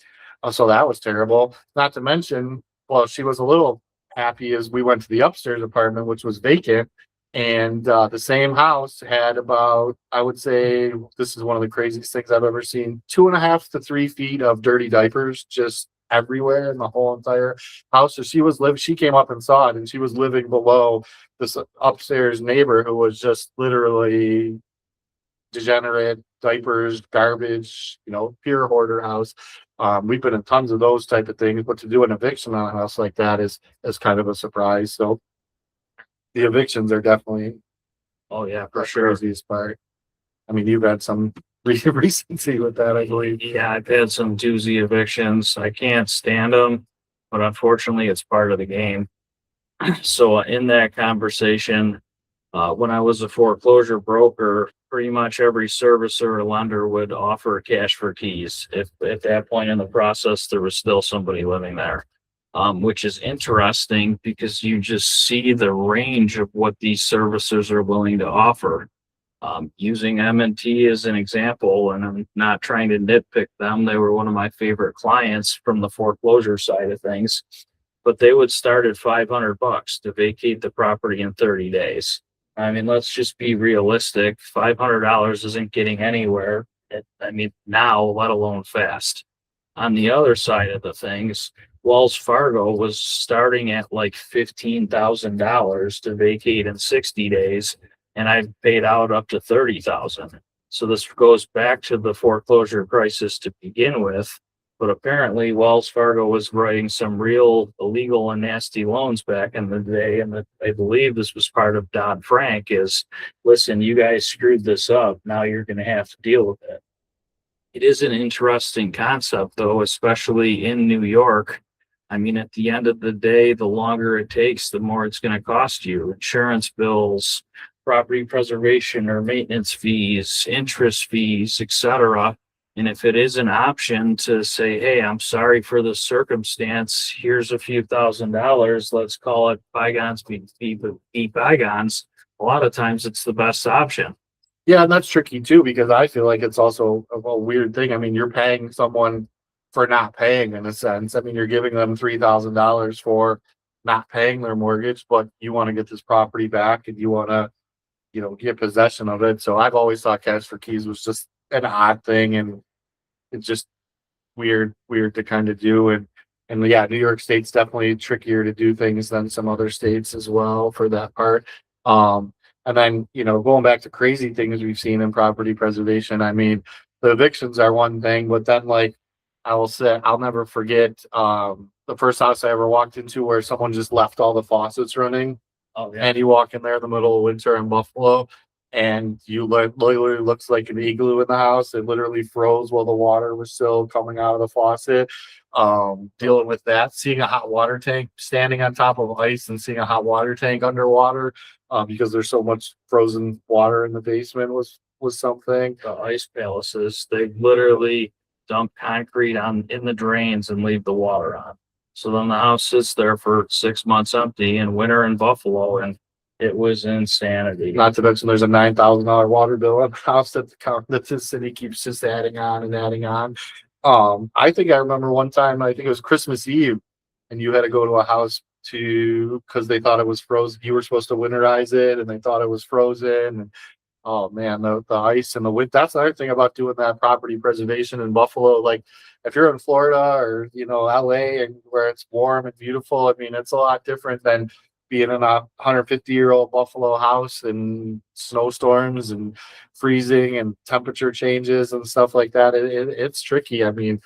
So that was terrible. Not to mention, well, she was a little happy as we went to the upstairs apartment, which was vacant. And the same house had about, I would say, this is one of the craziest things I've ever seen, 2.5 to 3 feet of dirty diapers just everywhere in the whole entire house. So she came up and saw it, and she was living below this upstairs neighbor who was just literally degenerate, diapers, garbage, pure hoarder house. We've been in tons of those type of things, but to do an eviction on a house like that is kind of a surprise. So the evictions are definitely Oh yeah, the for sure. craziest part. I mean, you've had some recency with that, I believe. Yeah, I've had some doozy evictions. I can't stand them, but unfortunately it's part of the game. So in that conversation, when I was a foreclosure broker, pretty much every servicer or lender would offer cash for keys. If at that point in the process, there was still somebody living there, which is interesting because you just see the range of what these servicers are willing to offer. Using M&T as an example, and I'm not trying to nitpick them. They were one of my favorite clients from the foreclosure side of things, but they would start at $500 to vacate the property in 30 days. I mean, let's just be realistic. $500 isn't getting anywhere. Now, let alone fast. On the other side of the things, Wells Fargo was starting at like $15,000 to vacate in 60 days, and I've paid out up to $30,000. So this goes back to the foreclosure crisis to begin with. But apparently Wells Fargo was writing some real illegal and nasty loans back in the day. And I believe this was part of Dodd-Frank is, listen, you guys screwed this up. Now you're going to have to deal with it. It is an interesting concept, though, especially in New York. I mean, at the end of the day, the longer it takes, the more it's going to cost you. Insurance bills, property preservation or maintenance fees, interest fees, etc. And if it is an option to say, hey, I'm sorry for the circumstance, here's a few $1,000s, let's call it bygones be bygones, a lot of times it's the best option. Yeah, and that's tricky too, because I feel like it's also a weird thing. I mean, you're paying someone for not paying in a sense. I mean, you're giving them $3,000 for not paying their mortgage, but you want to get this property back and you want to, get possession of it. So I've always thought cash for keys was just an odd thing, and it's just weird to kind of do. And yeah, New York State's definitely trickier to do things than some other states as well for that part. And then, going back to crazy things we've seen in property preservation, I mean, the evictions are one thing, but then like I will say, I'll never forget the first house I ever walked into where someone just left all the faucets running. Oh, yeah. And you walk in there in the middle of winter in Buffalo, and you literally looks like an igloo in the house. It literally froze while the water was still coming out of the faucet. Dealing with that, seeing a hot water tank standing on top of ice and seeing a hot water tank underwater because there's so much frozen water in the basement was something. The ice palaces, they literally dump concrete in the drains and leave the water on. So then the house sits there for 6 months empty in winter in Buffalo, and it was insanity. Not to mention there's a $9,000 water bill on the house that the city keeps just adding on and adding on. I think I remember one time, I think it was Christmas Eve, and you had to go to a house because they thought it was frozen. You were supposed to winterize it, and they thought it was frozen. And oh man, the ice and the wind. That's the other thing about doing that property preservation in Buffalo. Like if you're in Florida or LA and where it's warm and beautiful, I mean, it's a lot different than being in a 150-year-old Buffalo house and snowstorms and freezing and temperature changes and stuff like that. It's tricky. I mean,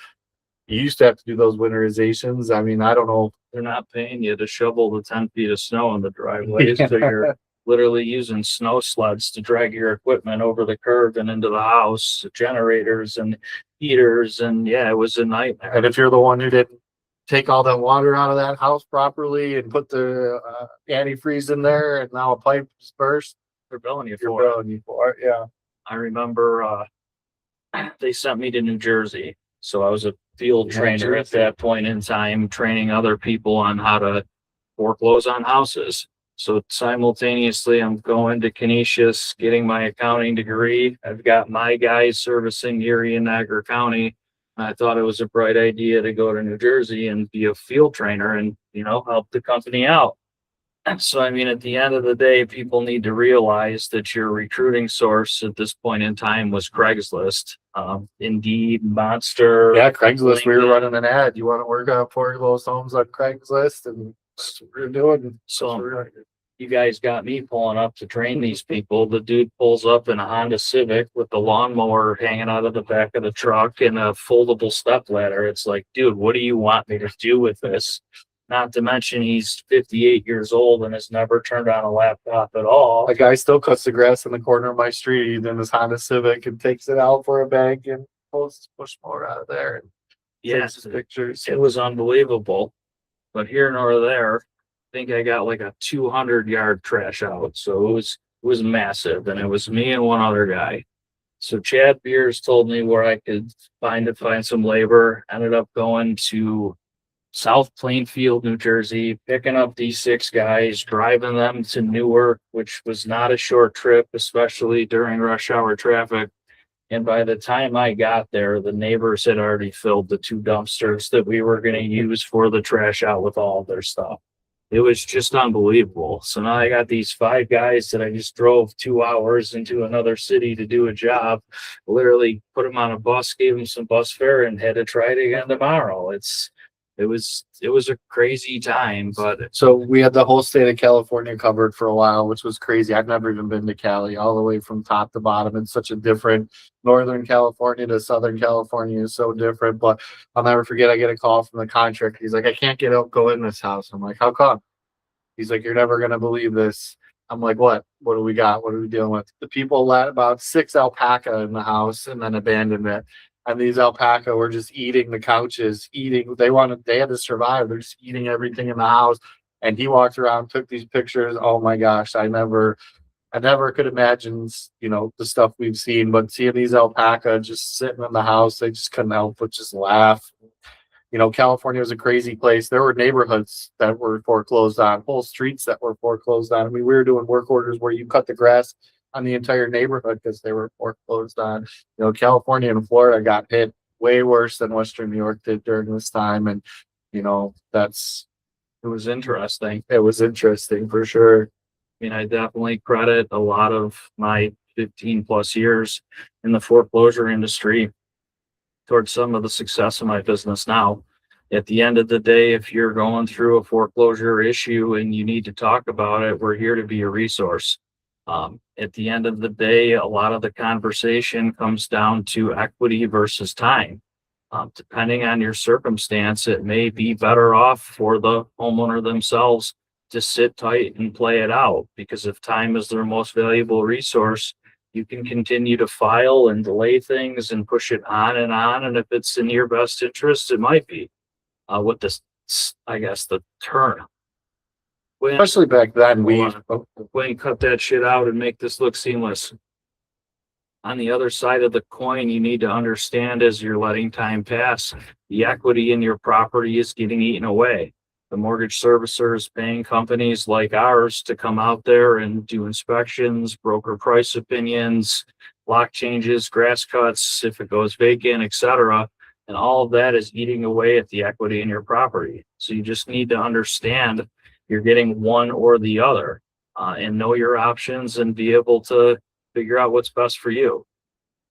you used to have to do those winterizations. I mean, I don't know. They're not paying you to shovel the 10 feet of snow in the driveway. So you're literally using snow sleds to drag your equipment over the curb and into the house, generators and heaters. And yeah, it was a nightmare. And if you're the one who didn't take all that water out of that house properly and put the antifreeze in there and now a pipe is burst, They're billing you for it. Yeah. I remember they sent me to New Jersey. So I was a field trainer at that point in time, training other people on how to foreclose on houses. So simultaneously, I'm going to Canisius, getting my accounting degree. I've got my guys servicing Erie and Niagara County. I thought it was a bright idea to go to New Jersey and be a field trainer and, help the company out. So, I mean, at the end of the day, people need to realize that your recruiting source at this point in time was Craigslist, Indeed, Monster. Yeah, Craigslist. We were LinkedIn. running an ad. You want to work on affordable homes on Craigslist, and that's what we're doing. So you guys got me pulling up to train these people. The dude pulls up in a Honda Civic with the lawnmower hanging out of the back of the truck and a foldable step ladder. It's like, dude, what do you want me to do with this? Not to mention he's 58 years old and has never turned on a laptop at all. A guy still cuts the grass in the corner of my street in his Honda Civic and takes it out for a bag and pulls his push mower out of there and takes his pictures. It was unbelievable. But here nor there, I think I got like a 200-yard trash out. So it was massive. And it was me and one other guy. So Chad Beers told me where I could find some labor. Ended up going to South Plainfield, New Jersey, picking up these 6 guys, driving them to Newark, which was not a short trip, especially during rush hour traffic. And by the time I got there, the neighbors had already filled the 2 dumpsters that we were going to use for the trash out with all of their stuff. It was just unbelievable. So now I got these 5 guys that I just drove 2 hours into another city to do a job, literally put them on a bus, gave them some bus fare, and had to try it again tomorrow. It was a crazy time, but so we had the whole state of California covered for a while, which was crazy. I've never even been to Cali, all the way from top to bottom. It's such a different Northern California to Southern California is so different. But I'll never forget, I get a call from the contractor. He's like, I can't go in this house. I'm like, how come? He's like, you're never gonna believe this. I'm like, what? What do we got? What are we dealing with? The people let about 6 alpaca in the house and then abandoned it. And these alpaca were just eating the couches, they had to survive. They're just eating everything in the house. And he walked around, took these pictures. Oh my gosh, I never could imagine, the stuff we've seen, but seeing these alpaca just sitting in the house, they just couldn't help but just laugh. California was a crazy place. There were neighborhoods that were foreclosed on, whole streets that were foreclosed on. I mean, we were doing work orders where you cut the grass on the entire neighborhood because they were foreclosed on. California and Florida got hit way worse than Western New York did during this time. And, it was interesting. It was interesting for sure. I mean, I definitely credit a lot of my 15 plus years in the foreclosure industry towards some of the success of my business now. At the end of the day, if you're going through a foreclosure issue and you need to talk about it, we're here to be a resource. At the end of the day, a lot of the conversation comes down to equity versus time. Depending on your circumstance, it may be better off for the homeowner themselves to sit tight and play it out, because if time is their most valuable resource, you can continue to file and delay things and push it on. And if it's in your best interest, it might be. With this, I guess, the turn. Especially back then, cut that shit out and make this look seamless. On the other side of the coin, you need to understand, as you're letting time pass, the equity in your property is getting eaten away. The mortgage servicer is paying companies like ours to come out there and do inspections, broker price opinions, lock changes, grass cuts, if it goes vacant, etc. And all of that is eating away at the equity in your property. So you just need to understand you're getting one or the other, and know your options and be able to figure out what's best for you.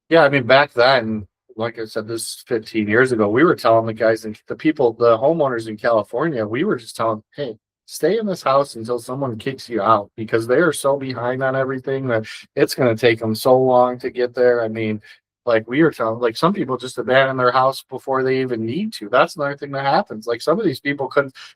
Yeah, I mean, back then, like I said, this is 15 years ago, we were telling the guys and the homeowners in California, we were just telling, hey, stay in this house until someone kicks you out, because they are so behind on everything that it's going to take them so long to get there. I mean, like we were telling, like some people just abandon their house before they even need to. That's another thing that happens. Like some of these people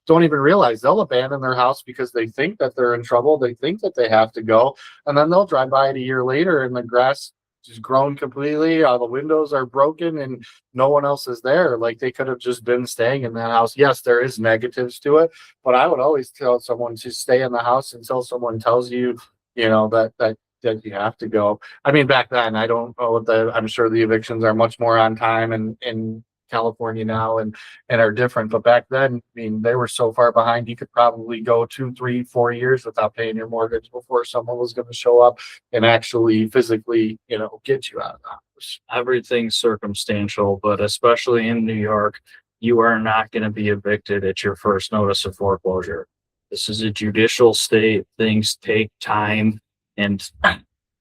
don't even realize they'll abandon their house because they think that they're in trouble. They think that they have to go, and then they'll drive by it a year later and the grass just grown completely. All the windows are broken and no one else is there. Like they could have just been staying in that house. Yes, there is negatives to it, but I would always tell someone to stay in the house until someone tells you, that you have to go. I mean, back then, I don't know I'm sure the evictions are much more on time in California now and are different. But back then, I mean, they were so far behind. You could probably go 2, 3, 4 years without paying your mortgage before someone was going to show up and actually physically, get you out of the house. Everything's circumstantial, but especially in New York, you are not going to be evicted at your first notice of foreclosure. This is a judicial state. Things take time, and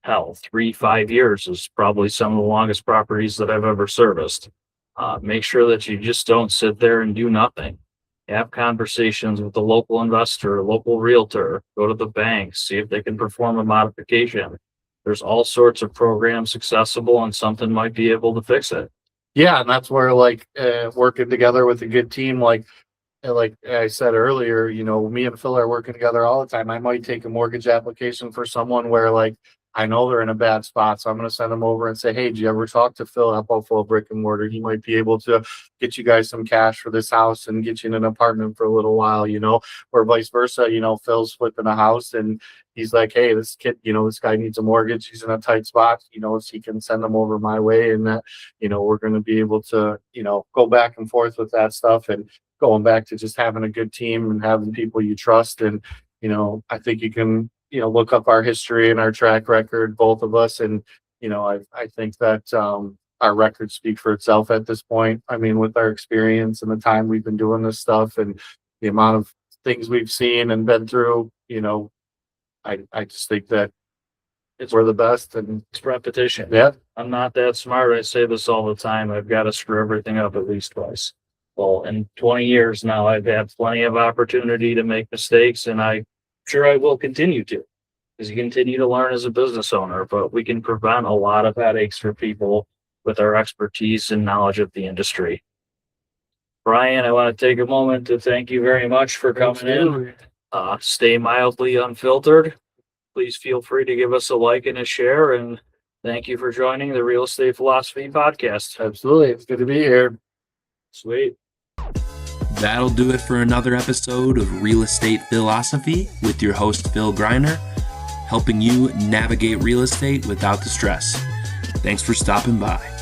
hell, 3-5 years is probably some of the longest properties that I've ever serviced. Make sure that you just don't sit there and do nothing. Have conversations with the local investor, local realtor, go to the bank, see if they can perform a modification. There's all sorts of programs accessible, and something might be able to fix it. Yeah, and that's where working together with a good team, like I said earlier, me and Phil are working together all the time. I might take a mortgage application for someone where I know they're in a bad spot, so I'm going to send them over and say, hey, do you ever talk to Phil up off of brick and mortar? He might be able to get you guys some cash for this house and get you in an apartment for a little while, or vice versa. Phil's flipping a house and he's like, hey, this kid, this guy needs a mortgage. He's in a tight spot, so he can send them over my way, and that, we're going to be able to, go back and forth with that stuff, and going back to just having a good team and having people you trust. And, I think you can, look up our history and our track record, both of us. And, I think that our records speak for itself at this point. I mean, with our experience and the time we've been doing this stuff and the amount of things we've seen and been through, I just think that we're the best. And it's repetition. Yeah. I'm not that smart. I say this all the time. I've got to screw everything up at least twice. Well, in 20 years now, I've had plenty of opportunity to make mistakes, and I'm sure I will continue to, because you continue to learn as a business owner. But we can prevent a lot of headaches for people with our expertise and knowledge of the industry. Brian, I want to take a moment to thank you very much for coming in. Stay mildly unfiltered. Please feel free to give us a like and a share, and thank you for joining the Real Estate Philosophy podcast. Absolutely. It's good to be here. Sweet. That'll do it for another episode of Real Estate Philosophy with your host, Phil Greiner, helping you navigate real estate without the stress. Thanks for stopping by.